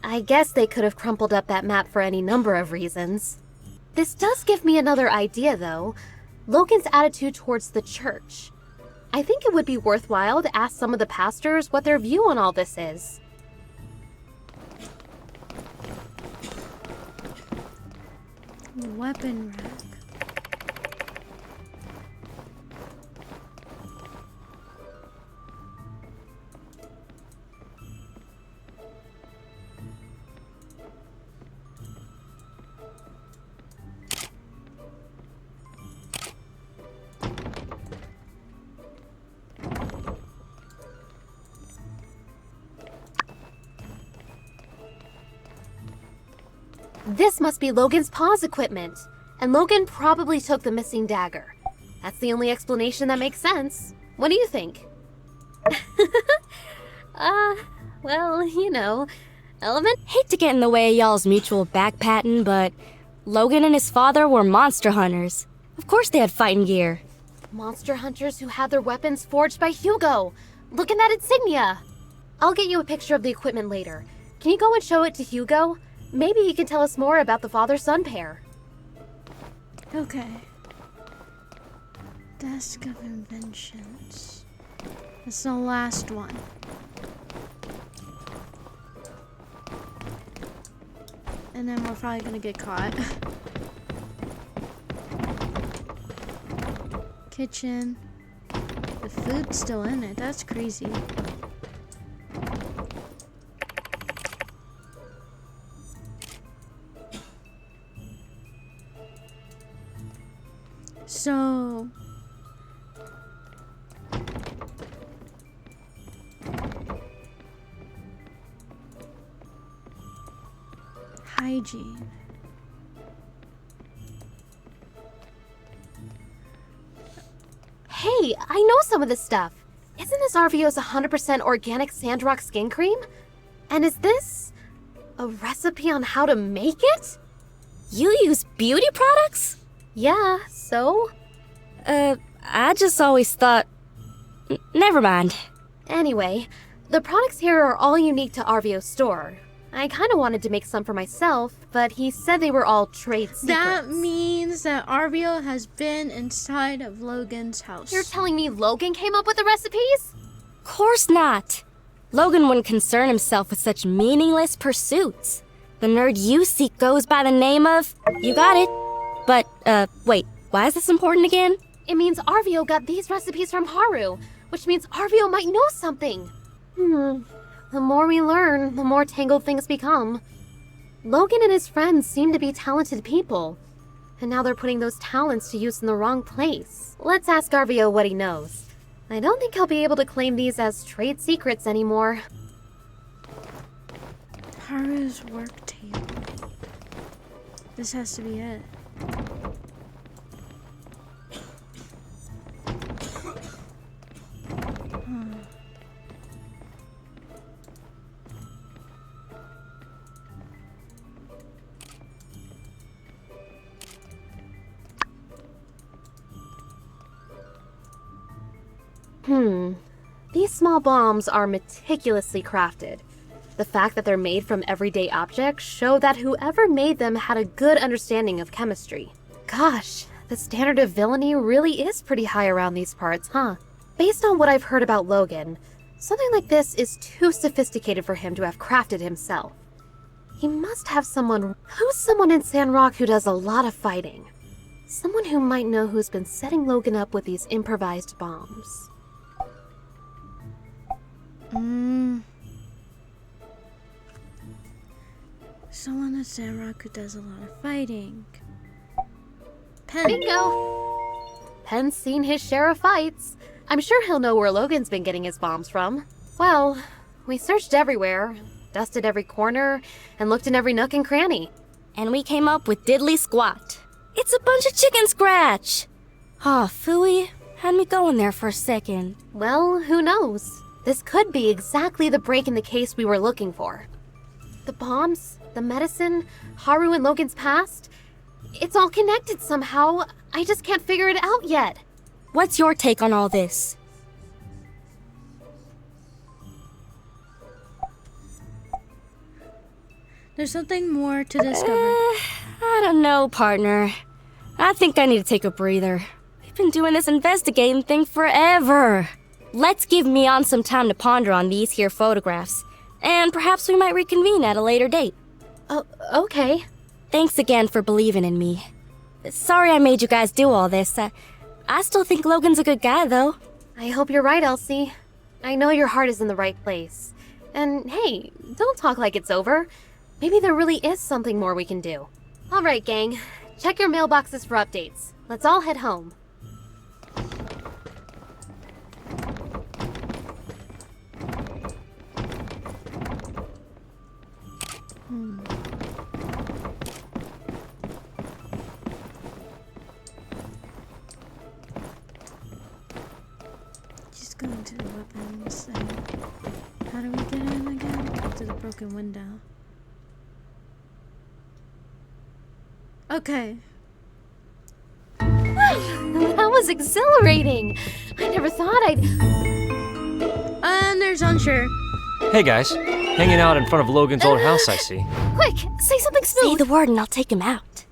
I guess they could have crumpled up that map for any number of reasons. This does give me another idea, though. Logan's attitude towards the church. I think it would be worthwhile to ask some of the pastors what their view on all this is. Weapon rack. This must be Logan's pause equipment, and Logan probably took the missing dagger. That's the only explanation that makes sense. What do you think? Well, you know, Element... Hate to get in the way of y'all's mutual backpatting, but Logan and his father were monster hunters. Of course they had fighting gear. Monster hunters who had their weapons forged by Hugo. Look at that insignia. I'll get you a picture of the equipment later. Can you go and show it to Hugo? Maybe he can tell us more about the father-son pair. Okay. Desk of Inventions. It's the last one. And then we're probably gonna get caught. Kitchen. The food's still in it. That's crazy. So... hygiene. Hey, I know some of this stuff. Isn't this RVO's 100% organic Sandrock skin cream? And is this a recipe on how to make it? You use beauty products? Yeah, so? I just always thought... Never mind. Anyway, the products here are all unique to RVO's store. I kind of wanted to make some for myself, but he said they were all trade secrets. That means that RVO has been inside of Logan's house. You're telling me Logan came up with the recipes? Course not. Logan wouldn't concern himself with such meaningless pursuits. The nerd you seek goes by the name of... You got it. But, wait, why is this important again? It means RVO got these recipes from Haru, which means RVO might know something. The more we learn, the more tangled things become. Logan and his friends seem to be talented people, and now they're putting those talents to use in the wrong place. Let's ask RVO what he knows. I don't think he'll be able to claim these as trade secrets anymore. Haru's work table. This has to be it. These small bombs are meticulously crafted. The fact that they're made from everyday objects show that whoever made them had a good understanding of chemistry. Gosh, the standard of villainy really is pretty high around these parts, huh? Based on what I've heard about Logan, Something like this is too sophisticated for him to have crafted himself. He must have someone. Who's someone in Sandrock who does a lot of fighting? Someone who might know who's been setting Logan up with these improvised bombs. Someone at Sandrock who does a lot of fighting. Penn. Bingo! Penn's seen his share of fights. I'm sure he'll know where Logan's been getting his bombs from. Well, we searched everywhere, dusted every corner, and looked in every nook and cranny. And we came up with diddly squat. It's a bunch of chicken scratch. Aw, phooey. Had me going there for a second. Well, who knows? This could be exactly the break in the case we were looking for. The bombs, the medicine, Haru and Logan's past. It's all connected somehow. I just can't figure it out yet. What's your take on all this? There's something more to discover. I don't know, partner. I think I need to take a breather. We've been doing this investigating thing forever. Let's give Mion some time to ponder on these here photographs, and perhaps we might reconvene at a later date. Oh, okay. Thanks again for believing in me. Sorry I made you guys do all this. I still think Logan's a good guy, though. I hope you're right, Elsie. I know your heart is in the right place. And hey, don't talk like it's over. Maybe there really is something more we can do. All right, gang. Check your mailboxes for updates. Let's all head home. Just going to the weapons and how do we get in again? To the broken window. Okay. That was exhilarating. I never thought I'd... And there's Unsure. Hey guys, hanging out in front of Logan's old house, I see. Quick, say something smooth. Say the word and I'll take him out.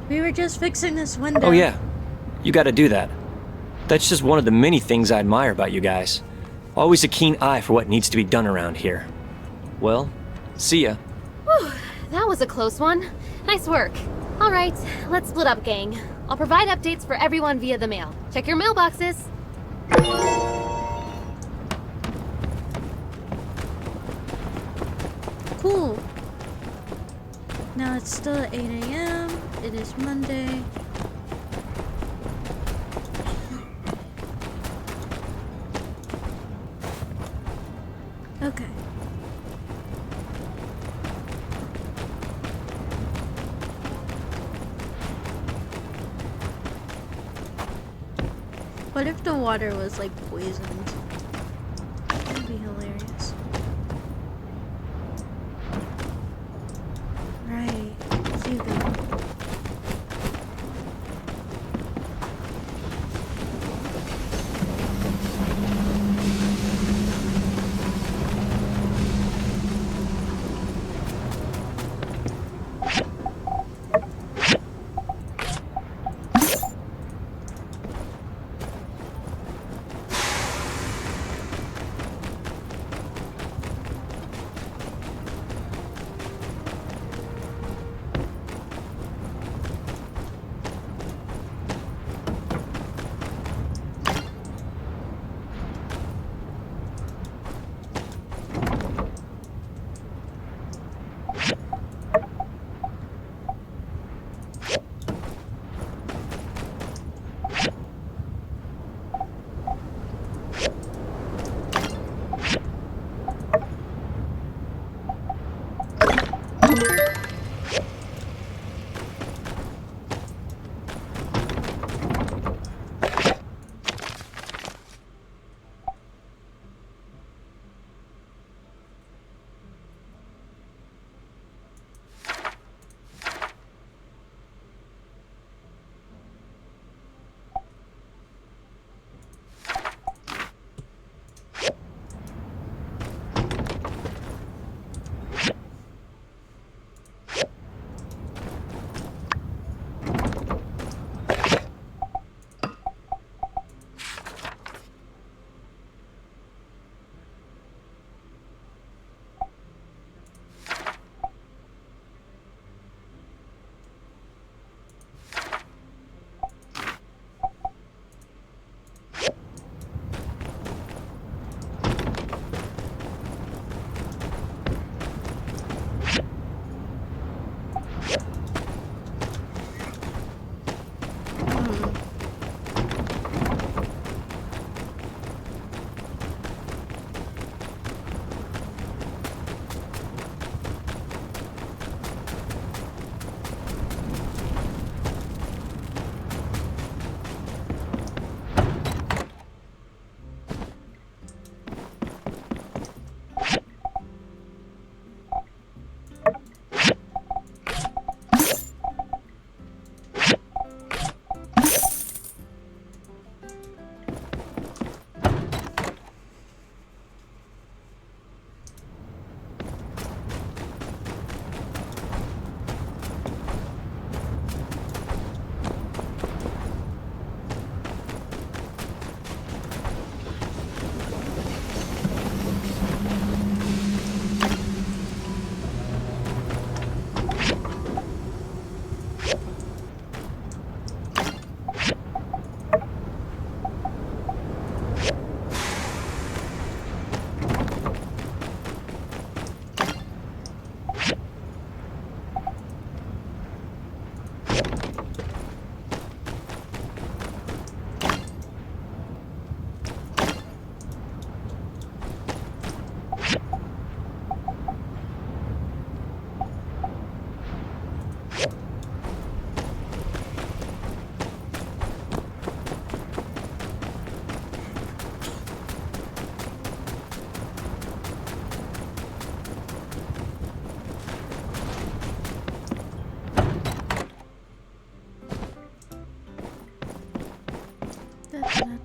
We were just fixing this window. Oh yeah, you gotta do that. That's just one of the many things I admire about you guys. Always a keen eye for what needs to be done around here. Well, see ya. Whew, that was a close one. Nice work. All right, let's split up, gang. I'll provide updates for everyone via the mail. Check your mailboxes. Cool. Now it's still at 8 a.m. It is Monday. Okay. What if the water was like poisoned? That'd be hilarious. Right, Hugo.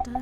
Okay.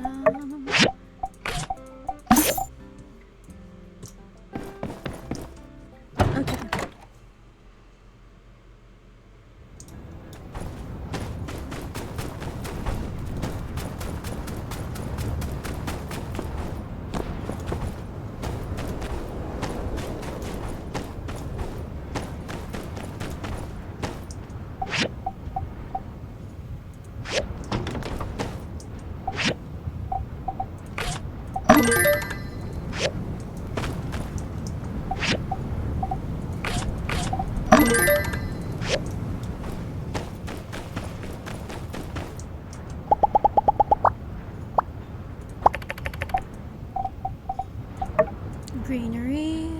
Greenery.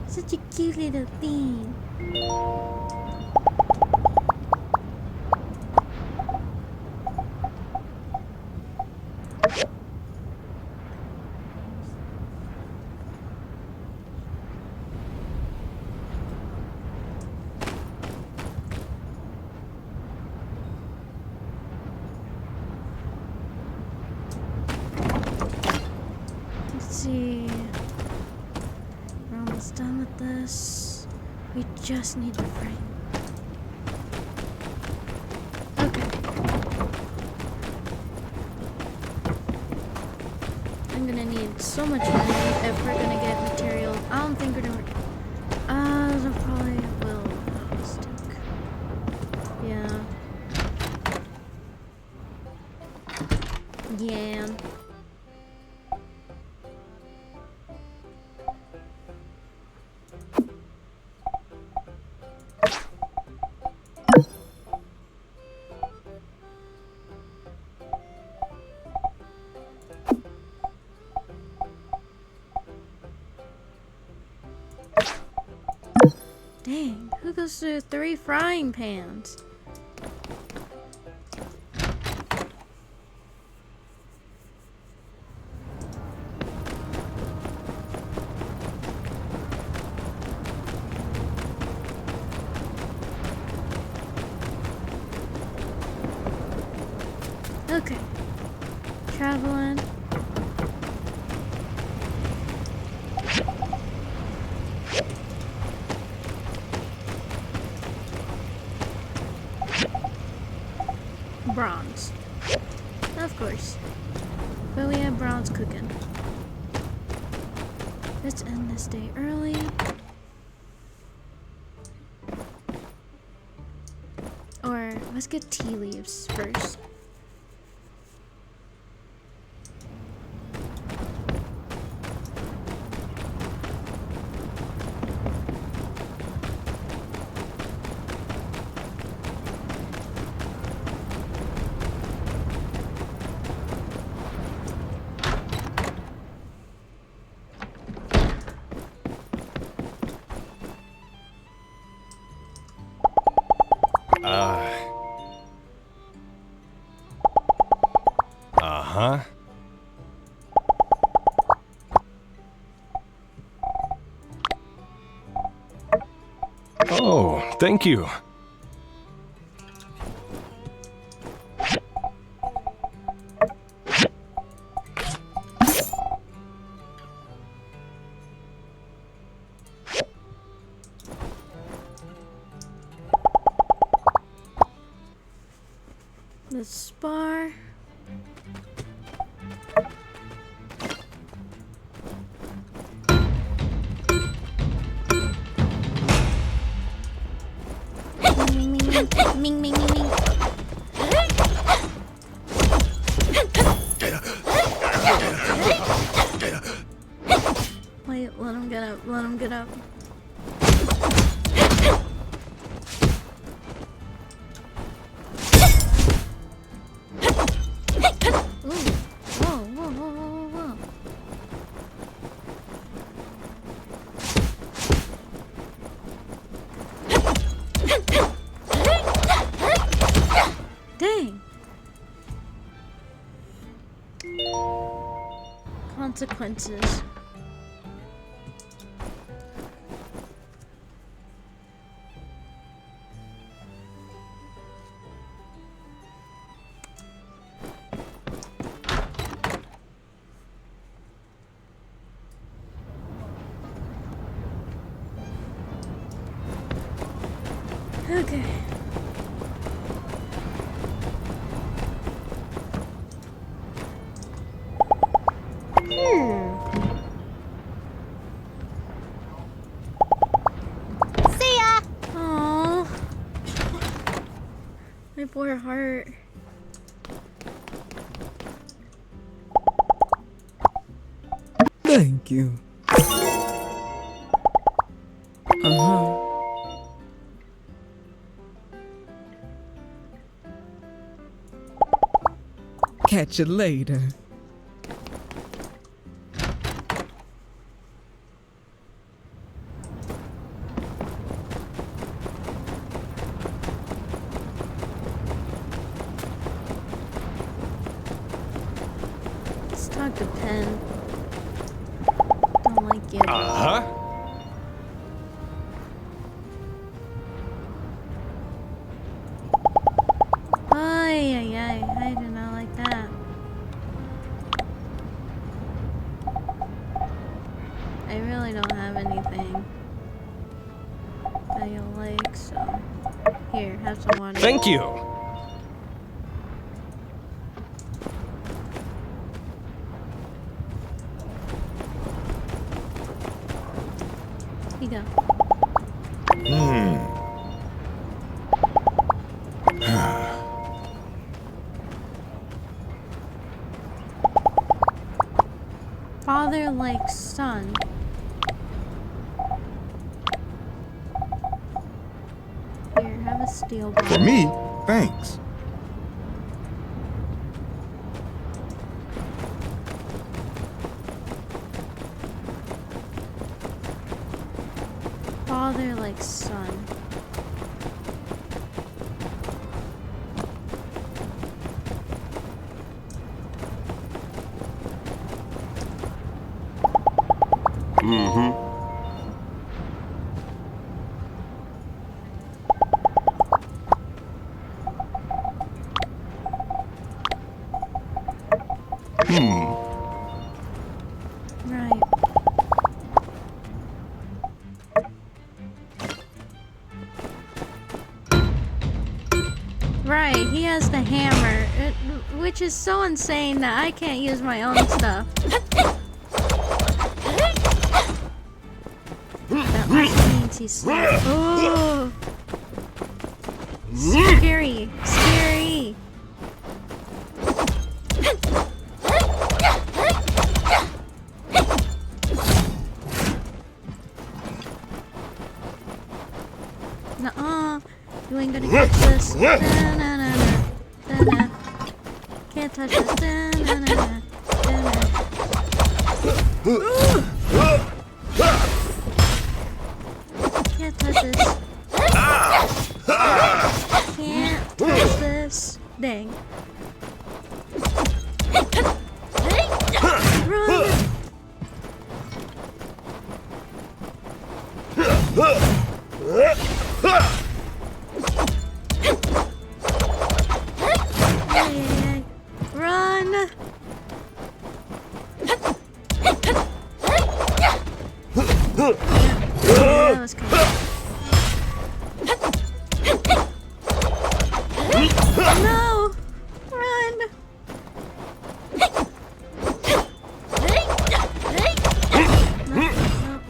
Such a cute little thing. Let's see. We're almost done with this. We just need the frame. Okay. I'm gonna need so much money if we're gonna get material. I don't think we're gonna. That probably will stick. Yeah. Yeah. Dang, who goes through 3 frying pans? Okay. Traveling. Bronze. Of course. But we have bronze cooking. Let's end this day early. Or let's get tea leaves first. Uh-huh. Oh, thank you. The spar. Ming, ming, ming, ming. Wait, let him get up, let him get up. Ooh. Whoa, whoa, whoa, whoa, whoa, whoa. Dang. Consequences. Okay. See ya! Aww. My poor heart. Thank you. Uh-huh. Catch you later. Let's talk to Pen. Don't like you. Uh-huh. Ay, ay, ay. I do not like that. I really don't have anything that you'll like, so. Here, have some water. Thank you. Here you go. Father like son. Here, have a steel ball. For me, thanks. Father like son. Right. Right, he has the hammer, which is so insane that I can't use my own stuff. That also means he's slow. Oh! Scary, scary. Nuh-uh. You ain't gonna catch this. Da-na-na-na. Can't touch this. Da-na-na-na. Can't touch this. Can't touch this. Dang. Run! Hey, run! Yeah, that was cool. No! Run!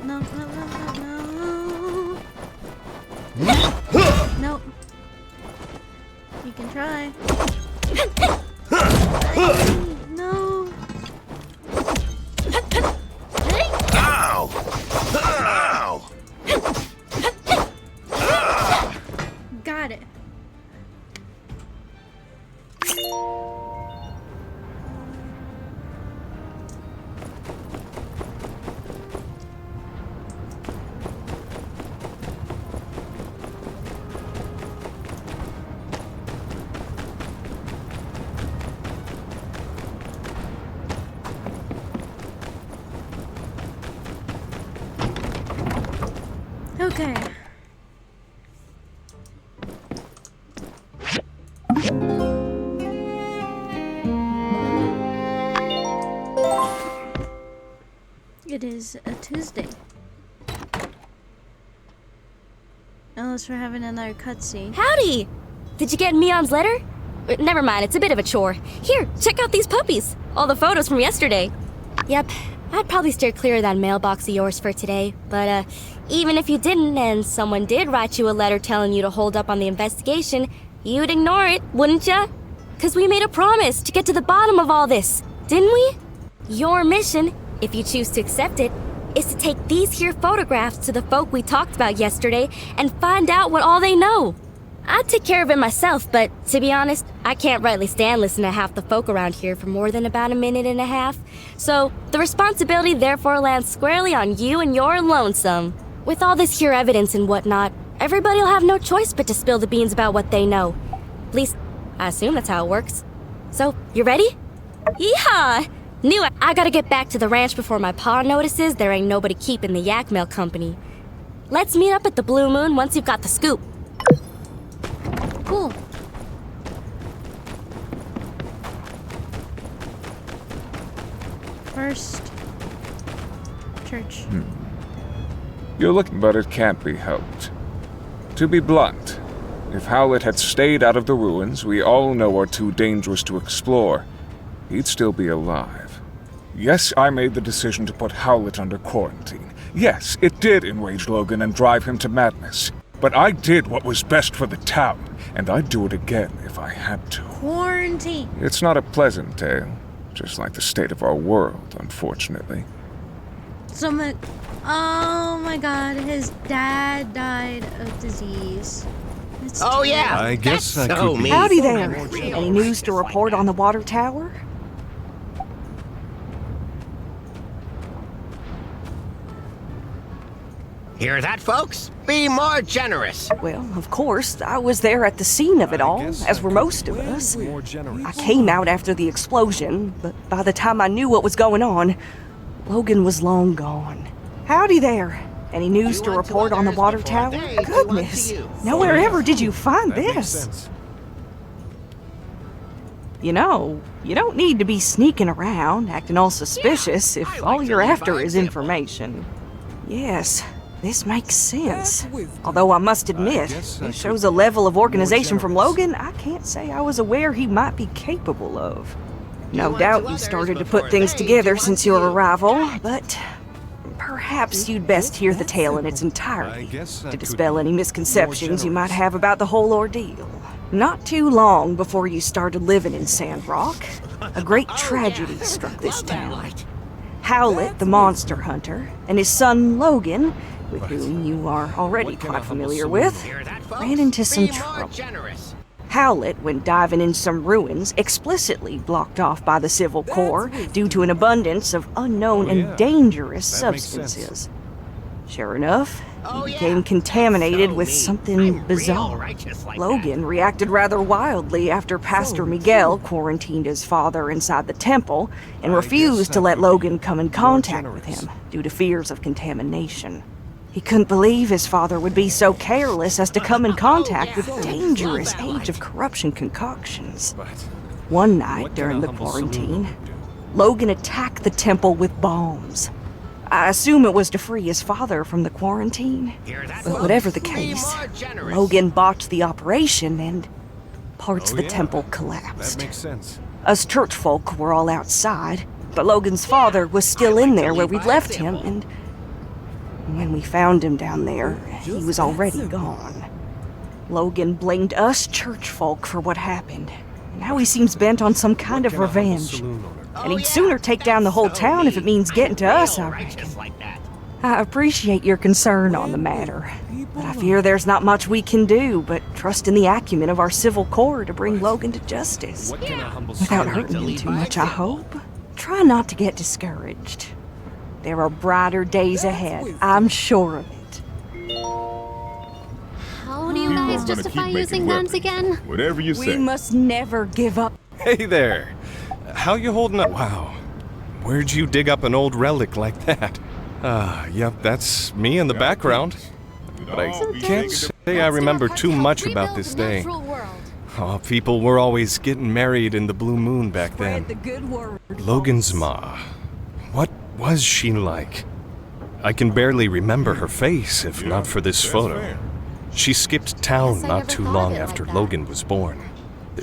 No, no, no, no, no. Nope. You can try. No. Ow! Ow! Got it. Okay. It is a Tuesday. Oh, unless we're having another cutscene. Howdy! Did you get Mion's letter? Never mind, it's a bit of a chore. Here, check out these puppies. All the photos from yesterday. Yep, I'd probably steer clear of that mailbox of yours for today. But, even if you didn't and someone did write you a letter telling you to hold up on the investigation, you'd ignore it, wouldn't ya? 'Cause we made a promise to get to the bottom of all this, didn't we? Your mission, if you choose to accept it, is to take these here photographs to the folk we talked about yesterday and find out what all they know. I'd take care of it myself, but to be honest, I can't rightly stand listening to half the folk around here for more than about a minute and a half. So, the responsibility therefore lands squarely on you and your lonesome. With all this here evidence and whatnot, everybody'll have no choice but to spill the beans about what they know. At least, I assume that's how it works. So, you ready? Yeehaw! Knew it. I gotta get back to the ranch before my pa notices there ain't nobody keeping the yak mail company. Let's meet up at the Blue Moon once you've got the scoop. Cool. First, church. You're looking, but it can't be helped. To be blunt, if Howlett had stayed out of the ruins we all know are too dangerous to explore, he'd still be alive. Yes, I made the decision to put Howlett under quarantine. Yes, it did enrage Logan and drive him to madness. But I did what was best for the town, and I'd do it again if I had to. Quarantine. It's not a pleasant tale, just like the state of our world, unfortunately. Oh my god, his dad died of disease. That's Oh, yeah. I guess That's that so could be. mean. Howdy there. Any news to report on the water tower? Hear that, folks? Be more generous. Well, of course, I was there at the scene of it all, as were most of us. I came out after the explosion, but by the time I knew what was going on, Logan was long gone. Howdy there. Any news to report on the water tower? Goodness, nowhere ever did you find this. You know, you don't need to be sneaking around, acting all suspicious if all you're after is information. Yes, this makes sense. Although I must admit, it shows a level of organization from Logan I can't say I was aware he might be capable of. No doubt you started to put things together since your arrival, but perhaps you'd best hear the tale in its entirety to dispel any misconceptions you might have about the whole ordeal. Not too long before you started living in Sandrock, a great tragedy struck this town. Howlett, the monster hunter, and his son Logan, with whom you are already quite familiar with, ran into some trouble. Howlett, when diving in some ruins, explicitly blocked off by the Civil Corps due to an abundance of unknown and dangerous substances. Sure enough, he became contaminated with something bizarre. Logan reacted rather wildly after Pastor Miguel quarantined his father inside the temple and refused to let Logan come in contact with him due to fears of contamination. He couldn't believe his father would be so careless as to come in contact with dangerous age of corruption concoctions. One night during the quarantine, Logan attacked the temple with bombs. I assume it was to free his father from the quarantine. But whatever the case, Logan botched the operation and parts of the temple collapsed. That makes sense. Us church folk were all outside, but Logan's father was still in there where we'd left him, and when we found him down there, he was already gone. Logan blamed us church folk for what happened. Now he seems bent on some kind of revenge. And he'd sooner take down the whole town if it means getting to us, I reckon. I appreciate your concern on the matter, but I fear there's not much we can do but trust in the acumen of our Civil Corps to bring Logan to justice. Without hurting him too much, I hope. Try not to get discouraged. There are brighter days ahead, I'm sure of it. How do you guys justify using guns again? Whatever you say. We must never give up. Hey there. How you holding up? Wow. Where'd you dig up an old relic like that? Yep, that's me in the background. But I can't say I remember too much about this day. Oh, people were always getting married in the Blue Moon back then. Logan's ma. What was she like? I can barely remember her face if not for this photo. She skipped town Guess I not never too thought of long it after like that. Logan was born.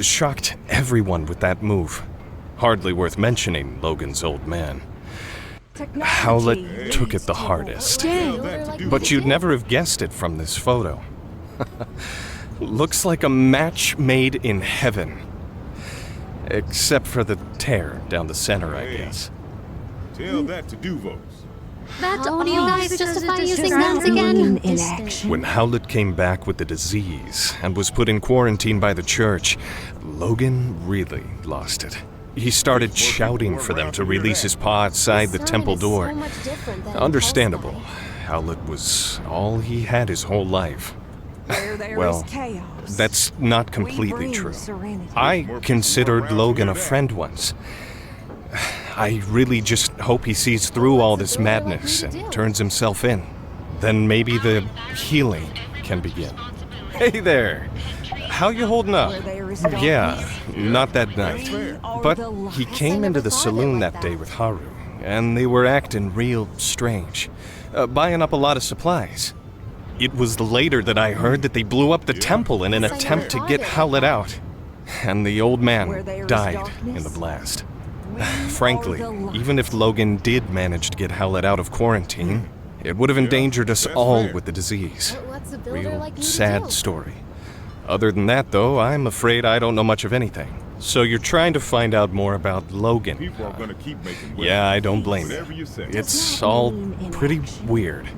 Shocked everyone with that move. Hardly worth mentioning Logan's old man. Howlett took it the hardest. But you'd never have guessed it from this photo. Looks like a match made in heaven. Except for the tear down the center, I guess. Tell that to Duvos. How How do you guys because it justify using distracts guns again? in action. When Howlett came back with the disease and was put in quarantine by the church, Logan really lost it. He started shouting for them to release his paw outside the temple door. Understandable. Howlett was all he had his whole life. Well, that's not completely true. I considered Logan a friend once. I really just hope he sees through all this madness and turns himself in. Then maybe the healing can begin. Hey there! How you holding up? Yeah, not that night. But he came into the saloon that day with Haru, and they were acting real strange, buying up a lot of supplies. It was later that I heard that they blew up the temple in an attempt to get Howlett out, and the old man died in the blast. Frankly, even if Logan did manage to get Howlett out of quarantine, it would have endangered us all with the disease. Real sad story. Other than that, though, I'm afraid I don't know much of anything. So you're trying to find out more about Logan. People are gonna keep making Yeah, I don't blame you. whatever you say. It's all pretty weird.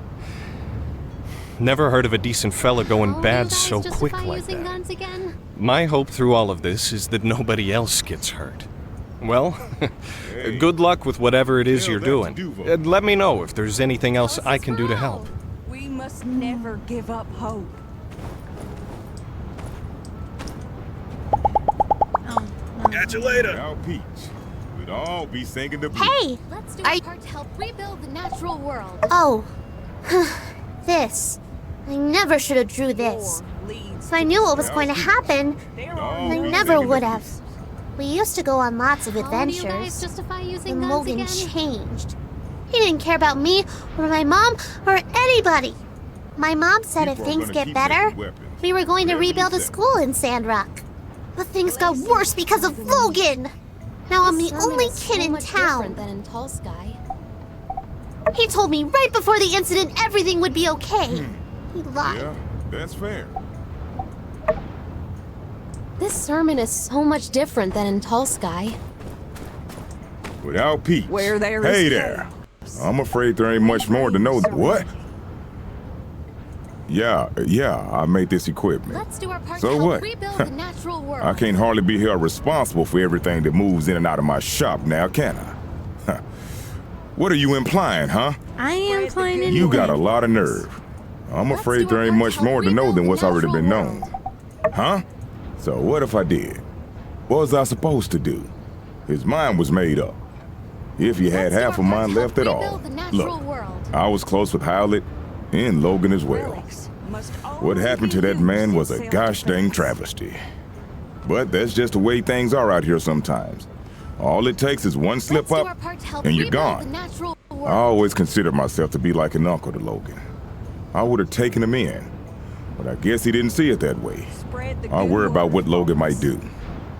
Never heard of a decent fella going bad so quick like that. Guns again? My hope through all of this is that nobody else gets hurt. Well, good luck with whatever it is you're doing. And let me know if there's anything else I can do to help. We must never give up hope. Catch you later. Now, Peach, we'd all be singing the blues. Hey! Let's do our part to help rebuild the natural world. Oh. This. I never should have drew this. If I knew what was going to happen, I never would have. We used to go on lots of How do you guys adventures. justify using Then guns Logan again? changed. He didn't care about me, or my mom, or anybody. My mom said if People are things gonna get keep better, making weapons. we were going to Whatever you rebuild a say. school in Sandrock. But things got worse because of Logan. Now I'm the only kid in town. Than in Tall Sky. He told me right before the incident everything would be okay. He lied. Yeah, that's fair. This sermon is so much different than in Tall Sky. Without Peach. Where there Hey is there. I'm afraid there ain't much more to know. What? Yeah, I made this equipment. Let's do our part So to help what? rebuild the natural world. I can't hardly be held responsible for everything that moves in and out of my shop now, can I? Huh. What are you implying, huh? I am playing it. You got a lot of nerve. I'm afraid there ain't much more to know than what's already been known. Huh? So what if I did? What was I supposed to do? His mind was made up. If he had half of mine left at all. Look, I was close with Howlett and Logan as well. What happened to that man was a gosh dang travesty. But that's just the way things are out here sometimes. All it takes is one slip up and you're gone. I always considered myself to be like an uncle to Logan. I would have taken him in, but I guess he didn't see it that way. I worry about what Logan might do.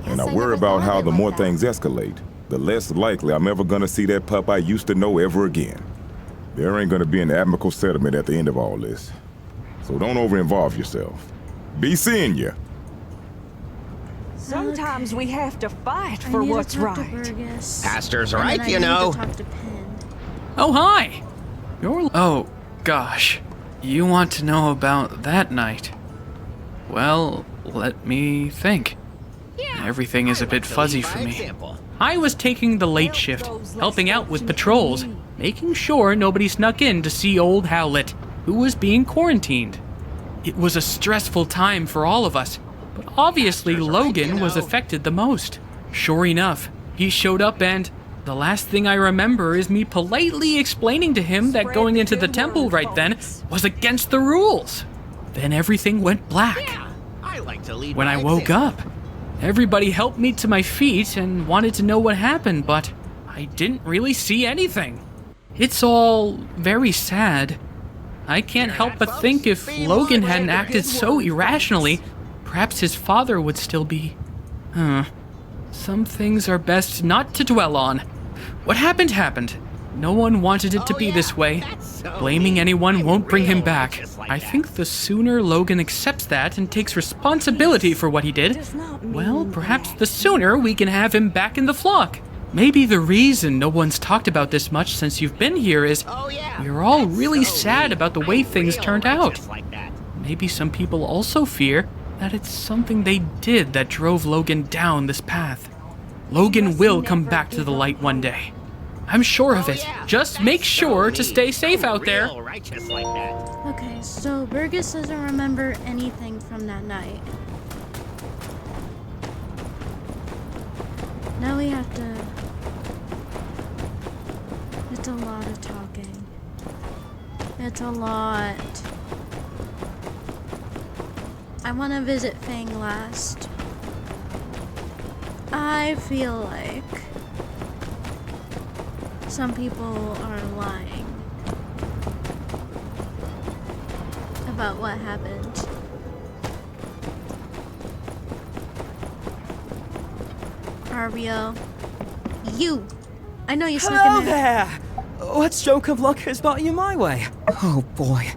And I worry about how the more things escalate, the less likely I'm ever gonna see that pup I used to know ever again. There ain't gonna be an amicable settlement at the end of all this. So don't over-involve yourself. Be seeing ya. Sometimes we have to fight for what's right. Pastor's right, you know. Oh, hi! Oh, gosh. You want to know about that night? Well, let me think. Everything is a bit fuzzy for me. I was taking the late shift, helping out with patrols, making sure nobody snuck in to see old Howlett, who was being quarantined. It was a stressful time for all of us, but obviously Logan was affected the most. Sure enough, he showed up and the last thing I remember is me politely explaining to him that going into the temple right then was against the rules. Then everything went black. When I woke up, everybody helped me to my feet and wanted to know what happened, but I didn't really see anything. It's all very sad. I can't help but think if Logan hadn't acted so irrationally, perhaps his father would still be... Some things are best not to dwell on. What happened happened. No one wanted it to be this way. Blaming anyone won't bring him back. I think the sooner Logan accepts that and takes responsibility for what he did, well, perhaps the sooner we can have him back in the flock. Maybe the reason no one's talked about this much since you've been here is we're all really sad about the way things turned out. Maybe some people also fear that it's something they did that drove Logan down this path. Logan will come back to the light one day. I'm sure of it. Just make sure to stay safe out there. Okay, so Burgess doesn't remember anything from that night. Now we have to... It's a lot of talking. It's a lot. I want to visit Fang last. I feel like some people are lying about what happened. Arvio, you! I know you snuck in Hello there! What stroke of luck has brought you my way? Oh boy.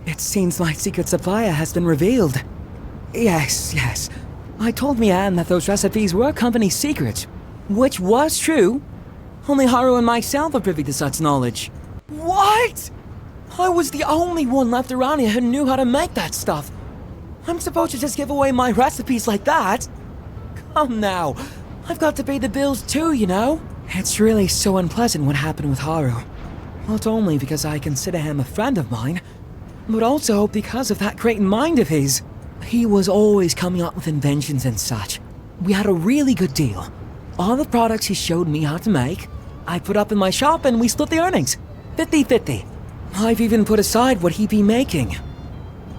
It seems my secret supplier has been revealed. Yes. I told Mian that those recipes were company secrets, which was true. Only Haru and myself are privy to such knowledge. What? I was the only one left around here who knew how to make that stuff. I'm supposed to just give away my recipes like that? Come now. I've got to pay the bills too, you know? It's really so unpleasant what happened with Haru. Not only because I consider him a friend of mine, but also because of that great mind of his. He was always coming up with inventions and such. We had a really good deal. All the products he showed me how to make, I put up in my shop and we split the earnings. 50-50. I've even put aside what he'd be making.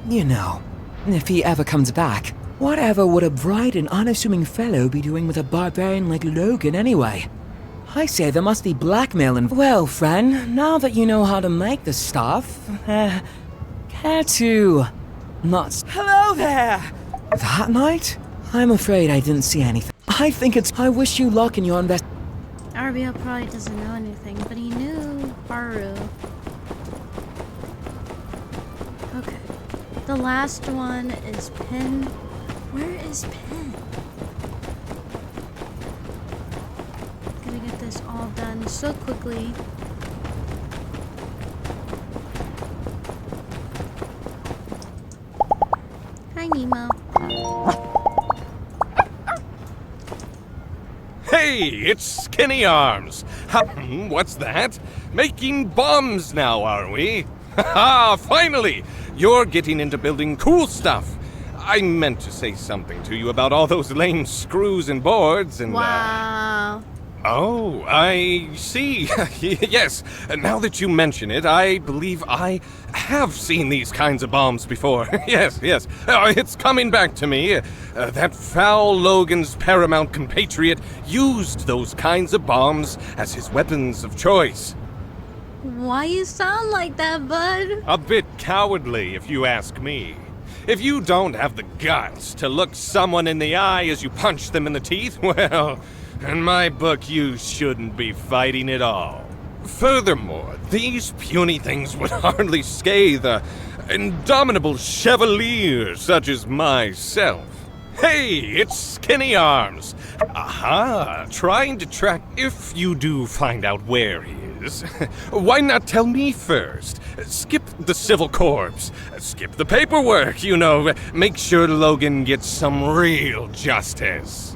You know, if he ever comes back, whatever would a bright and unassuming fellow be doing with a barbarian like Logan anyway? I say there must be blackmail and... Well, friend, now that you know how to make the stuff, care to... Not... Hello there! That night? I'm afraid I didn't see anything. I think it's... I wish you luck in your invest... Arvio probably doesn't know anything, but he knew Haru. Okay. The last one is Pin. Where is Pin? Gonna get this all done so quickly. Hi, Nemo. Hey, it's Skinny Arms. What's that? Making bombs now, are we? Haha, finally! You're getting into building cool stuff. I meant to say something to you about all those lame screws and boards and... Wow. Oh, I see. Yes, now that you mention it, I believe I have seen these kinds of bombs before. Yes. It's coming back to me. That foul Logan's paramount compatriot used those kinds of bombs as his weapons of choice. Why you sound like that, bud? A bit cowardly, if you ask me. If you don't have the guts to look someone in the eye as you punch them in the teeth, well... In my book, you shouldn't be fighting at all. Furthermore, these puny things would hardly scathe a indomitable chevalier such as myself. Hey, it's Skinny Arms. Aha, trying to track... If you do find out where he is, why not tell me first? Skip the civil corps. Skip the paperwork, you know. Make sure Logan gets some real justice.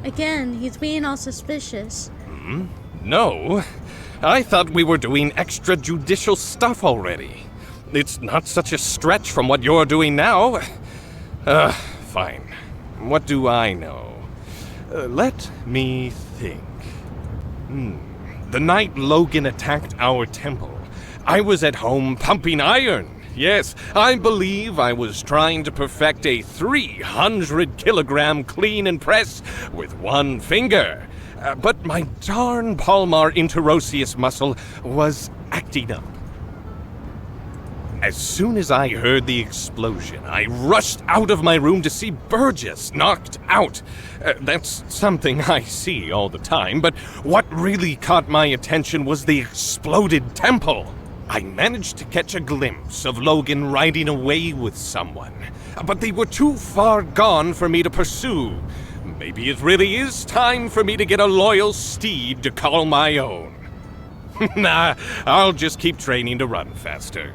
Again, he's being all suspicious. No. I thought we were doing extrajudicial stuff already. It's not such a stretch from what you're doing now. Fine. What do I know? Let me think. The night Logan attacked our temple, I was at home pumping iron. Yes, I believe I was trying to perfect a 300-kilogram clean and press with one finger. But my darn palmar interosseous muscle was acting up. As soon as I heard the explosion, I rushed out of my room to see Burgess knocked out. That's something I see all the time, but what really caught my attention was the exploded temple. I managed to catch a glimpse of Logan riding away with someone, but they were too far gone for me to pursue. Maybe it really is time for me to get a loyal steed to call my own. Nah, I'll just keep training to run faster.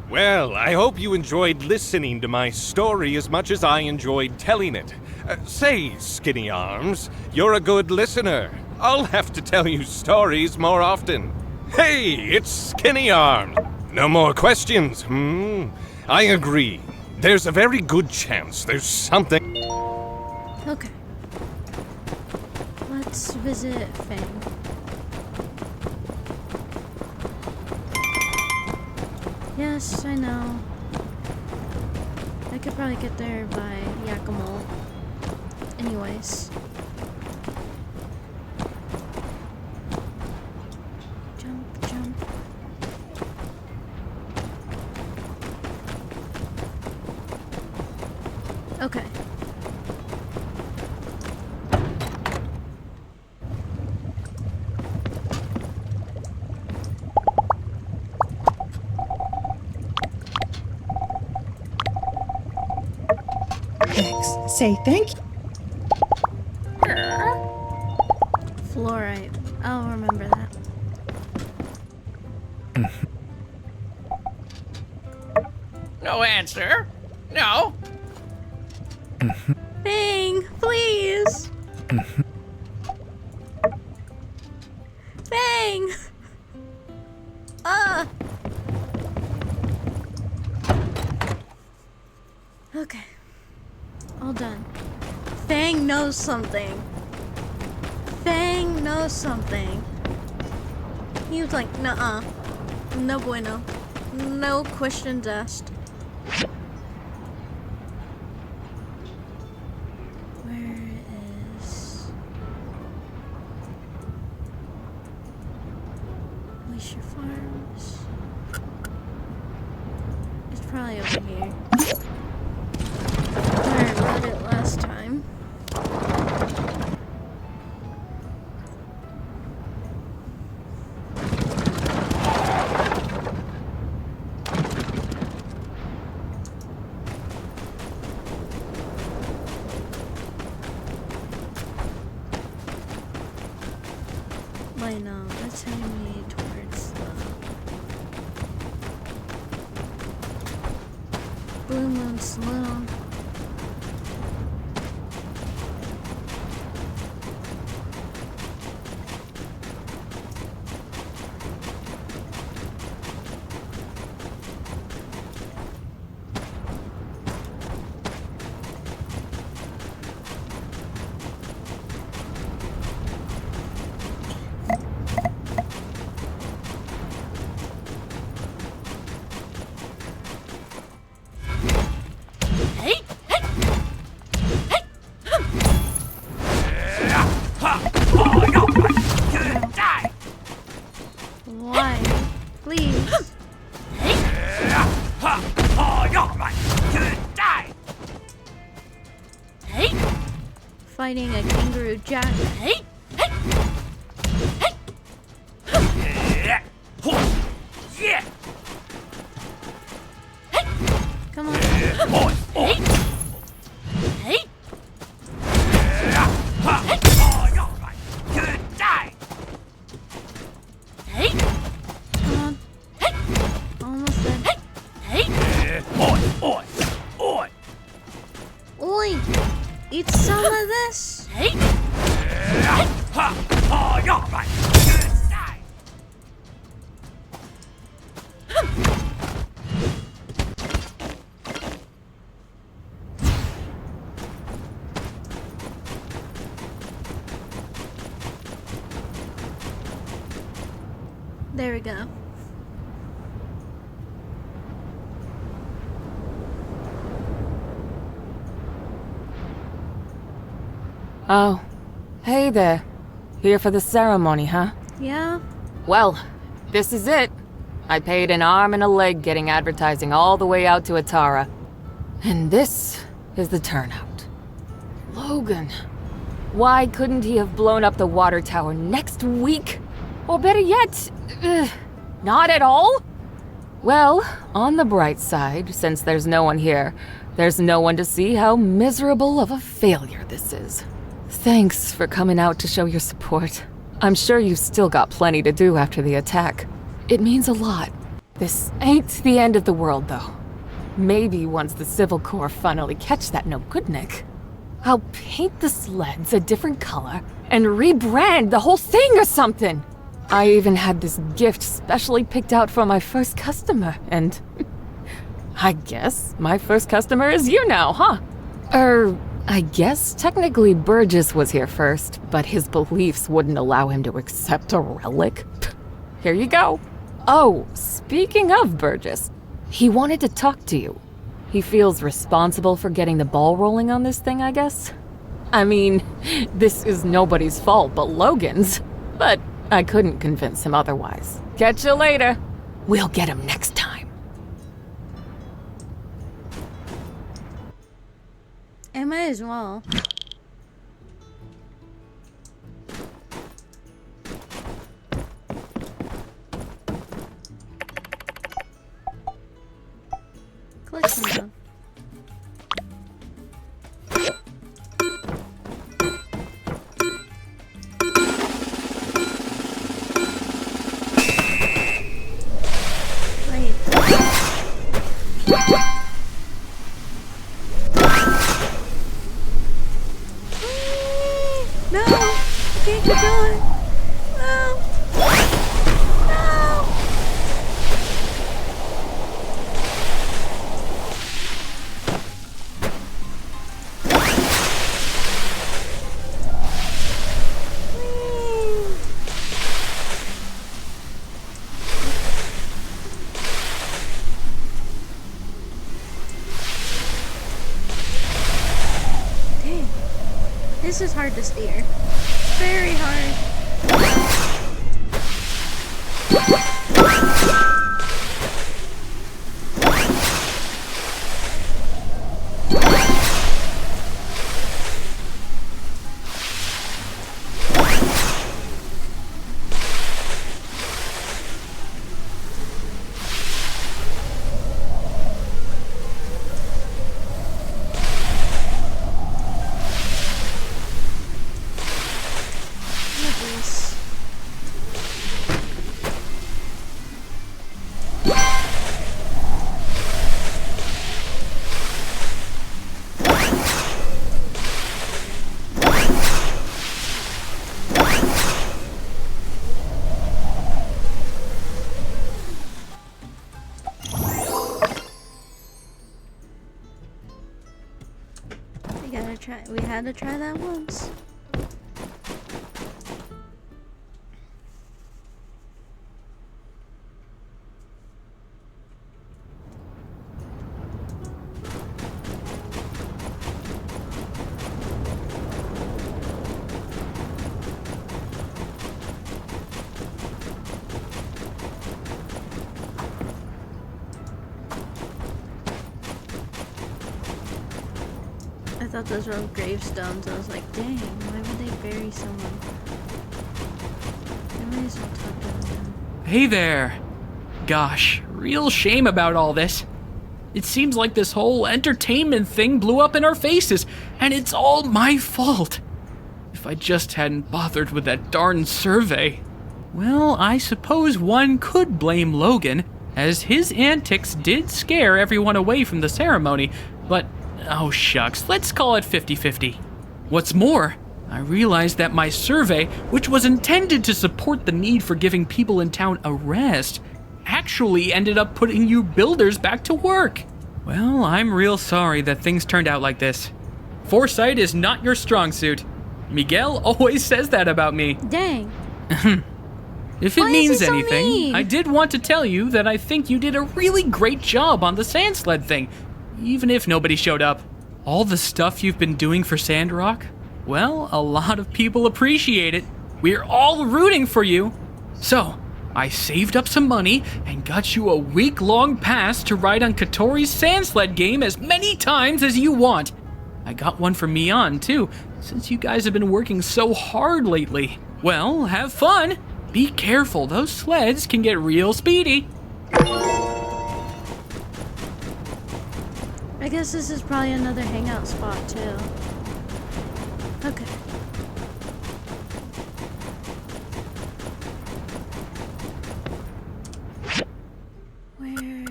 Well, I hope you enjoyed listening to my story as much as I enjoyed telling it. Say, Skinny Arms, you're a good listener. I'll have to tell you stories more often. Hey, it's Skinny Arms. No more questions, I agree. There's a very good chance there's something... Okay. Let's visit Fang. Yes, I know. I could probably get there by Yakima. Anyways. Jump, jump. Okay. Say thank you. Fluorite. I'll remember that. No answer. No. Fang, please. Fang. Okay. All done. Fang knows something. Fang knows something. He was like, nuh-uh. No bueno. No questions asked. Where is... Glacier Farms? It's probably over here. I read it last time. Wait, no, that's heading me towards the Blue Moon Saloon. Why? Please. Fighting a kangaroo jack. Come on. Come on. Almost there. Oi! Eat some of this. There we go. Oh, hey there. Here for the ceremony, huh? Yeah? Well, this is it. I paid an arm and a leg getting advertising all the way out to Atara. And this is the turnout. Logan. Why couldn't he have blown up the water tower next week? Or better yet, not at all? Well, on the bright side, since there's no one here, there's no one to see how miserable of a failure this is. Thanks for coming out to show your support. I'm sure you've still got plenty to do after the attack. It means a lot. This ain't the end of the world, though. Maybe once the Civil Corps finally catch that no-good-Nick, I'll paint the sleds a different color and rebrand the whole thing or something. I even had this gift specially picked out for my first customer, and I guess my first customer is you now, huh? I guess technically Burgess was here first, but his beliefs wouldn't allow him to accept a relic. Here you go. Oh, speaking of Burgess, he wanted to talk to you. He feels responsible for getting the ball rolling on this thing, I guess. I mean, this is nobody's fault but Logan's, but I couldn't convince him otherwise. Catch you later. We'll get him next time. I might as well. Click them. No! I can't keep going! No! No! Dang. This is hard to steer. Very hard. We had to try that once. I thought those were gravestones. I was like, dang, why would they bury someone? I might as well talk to them. Hey there. Gosh, real shame about all this. It seems like this whole entertainment thing blew up in our faces, and it's all my fault. If I just hadn't bothered with that darn survey. Well, I suppose one could blame Logan, as his antics did scare everyone away from the ceremony, but oh shucks, let's call it 50-50. What's more, I realized that my survey, which was intended to support the need for giving people in town a rest, actually ended up putting you builders back to work. Well, I'm real sorry that things turned out like this. Foresight is not your strong suit. Miguel always says that about me. Dang. If it means anything, I did want to tell you that I think you did a really great job on the sand sled thing, even if nobody showed up. All the stuff you've been doing for Sandrock, well, a lot of people appreciate it. We're all rooting for you. So, I saved up some money and got you a week-long pass to ride on Katori's sand sled game as many times as you want. I got one for Mian, too, since you guys have been working so hard lately. Well, have fun. Be careful, those sleds can get real speedy. I guess this is probably another hangout spot, too. Okay. Where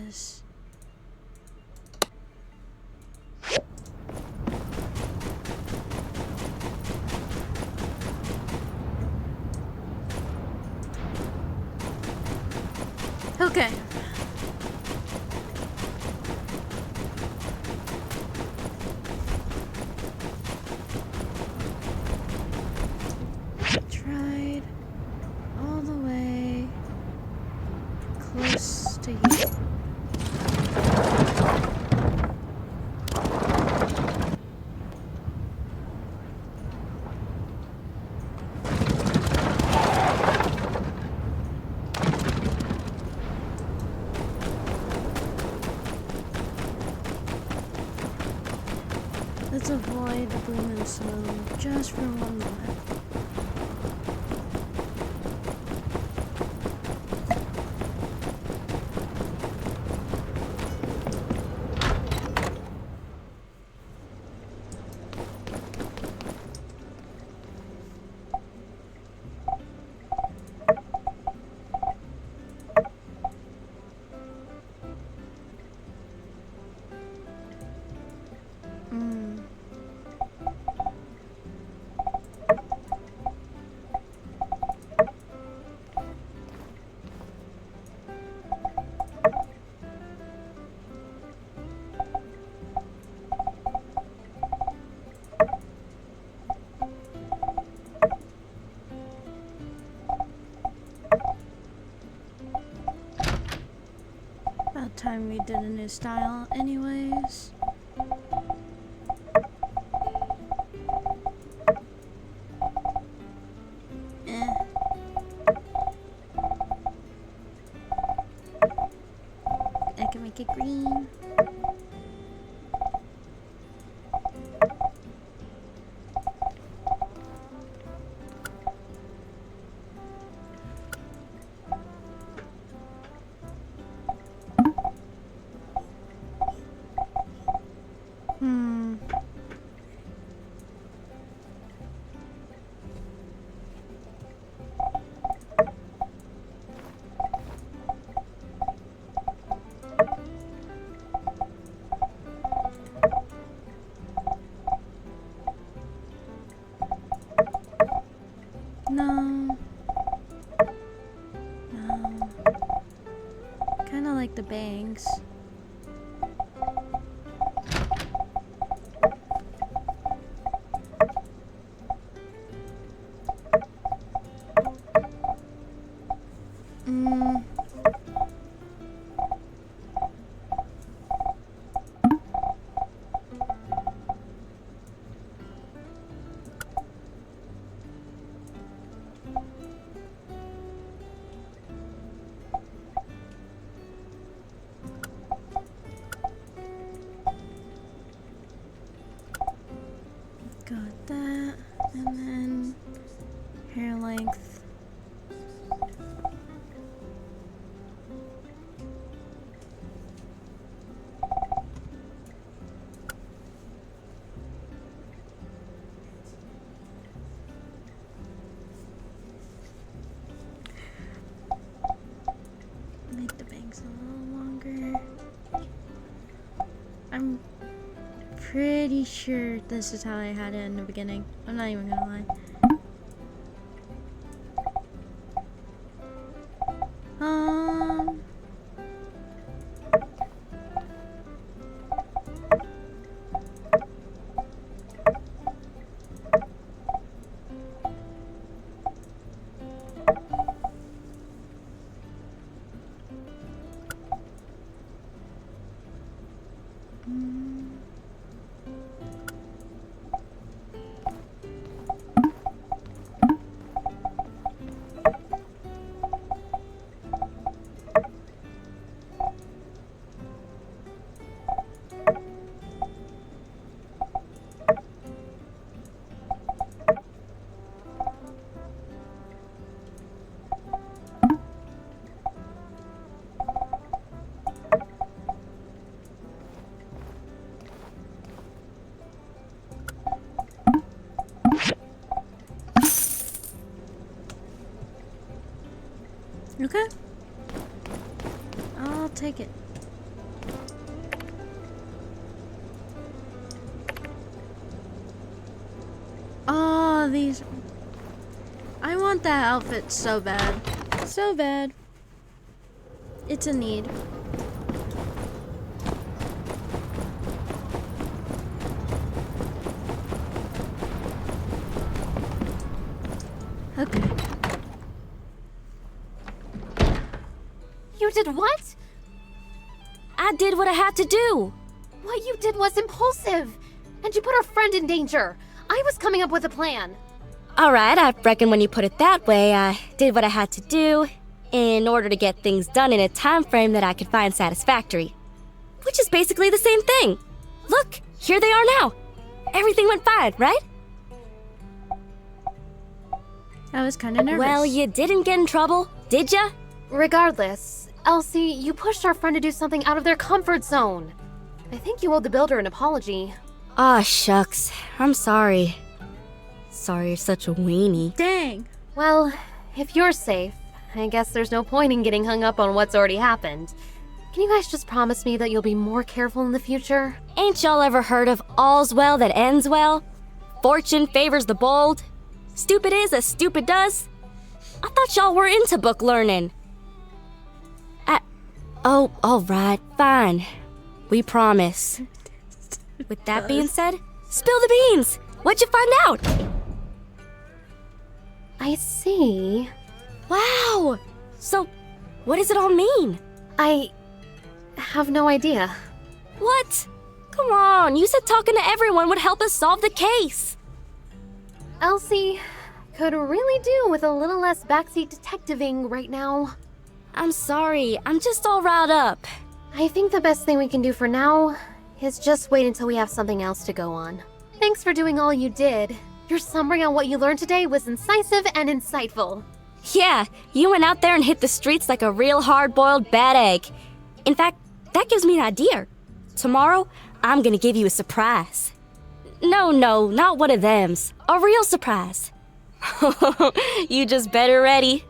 is... Okay. Tried all the way close to here. Let's avoid the bloom and snow just for one moment. About time we did a new style anyways. I can make it green. No. No. Kinda like the bangs. Got that, and then hair length. Make the bangs a little longer. I'm pretty sure this is how I had it in the beginning. I'm not even gonna lie. Okay. I'll take it. Oh, these... I want that outfit so bad. So bad. It's a need. Okay. You did what? I did what I had to do. What you did was impulsive. And you put our friend in danger. I was coming up with a plan. Alright, I reckon when you put it that way, I did what I had to do in order to get things done in a time frame that I could find satisfactory. Which is basically the same thing. Look, here they are now. Everything went fine, right? I was kind of nervous. Well, you didn't get in trouble, did ya? Regardless, Elsie, you pushed our friend to do something out of their comfort zone. I think you owe the builder an apology. Aw, shucks. I'm sorry. Sorry you're such a weenie. Dang. Well, if you're safe, I guess there's no point in getting hung up on what's already happened. Can you guys just promise me that you'll be more careful in the future? Ain't y'all ever heard of all's well that ends well? Fortune favors the bold. Stupid is as stupid does. I thought y'all were into book learning. Oh, alright, fine. We promise. With that being said, spill the beans! What'd you find out? I see. Wow! So, what does it all mean? I have no idea. What? Come on, you said talking to everyone would help us solve the case. Elsie could really do with a little less backseat detectiving right now. I'm sorry, I'm just all riled up. I think the best thing we can do for now is just wait until we have something else to go on. Thanks for doing all you did. Your summary on what you learned today was incisive and insightful. Yeah, you went out there and hit the streets like a real hard-boiled bad egg. In fact, that gives me an idea. Tomorrow, I'm gonna give you a surprise. No, not one of thems. A real surprise. You just better ready.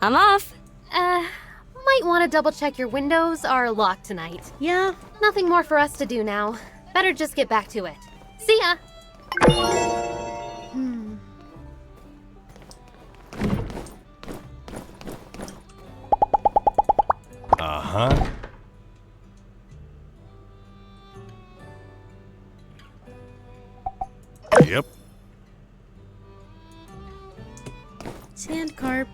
I'm off. Might want to double check your windows are locked tonight. Yeah. Nothing more for us to do now. Better just get back to it. See ya! Uh-huh. Yep. Sand carp.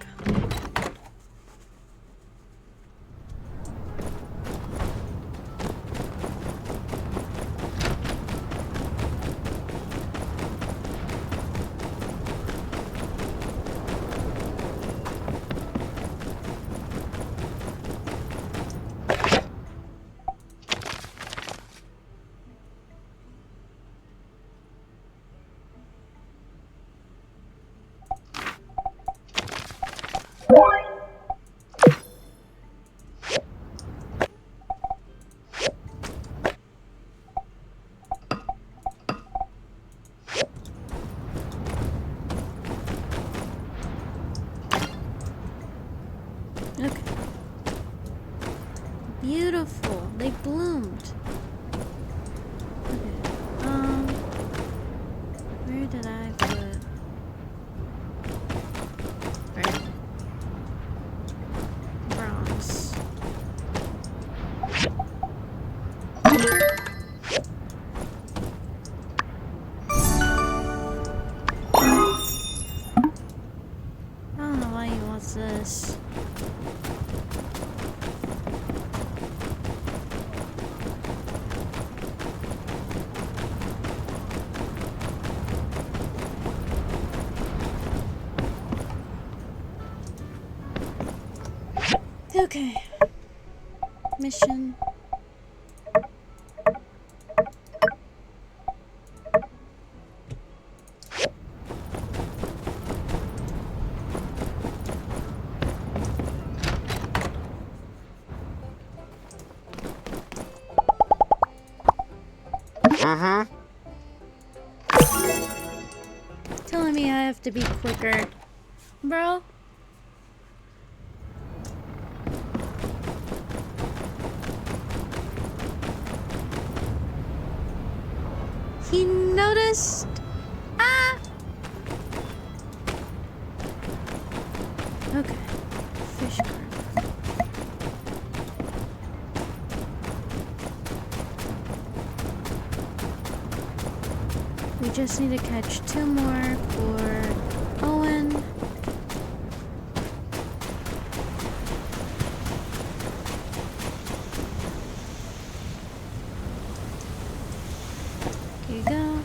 Okay. Beautiful. They bloomed. Okay. Where did I put? Right. Bronze. I don't know why he wants this. Okay. Mission. Telling me I have to be quicker. Bro? missed! Ah! Okay. Fish curve. We just need to catch 2 more for Owen. Here you go.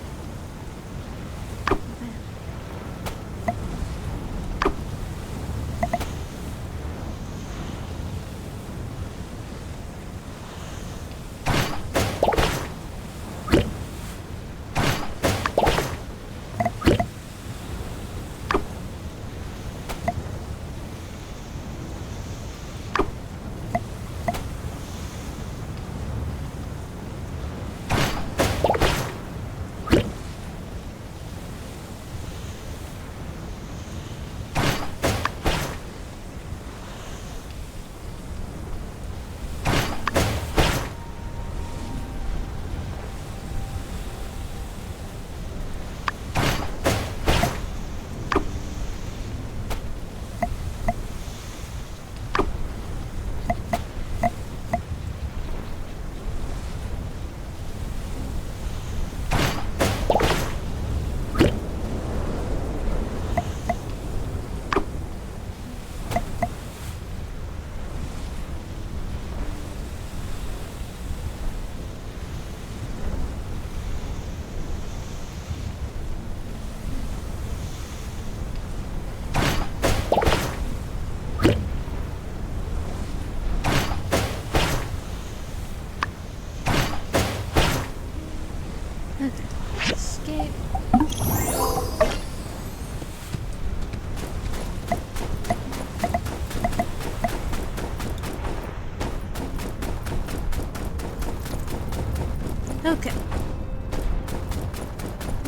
Escape. Okay.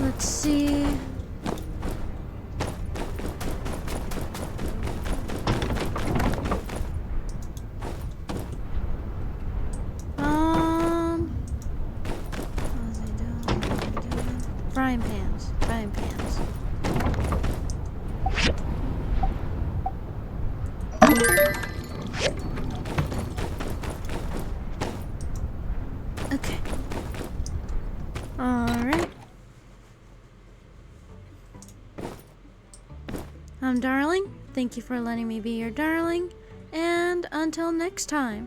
Let's see. What was I doing? Frying pans. Frying pans. Okay. Alright. I'm Darling. Thank you for letting me be your darling. And until next time.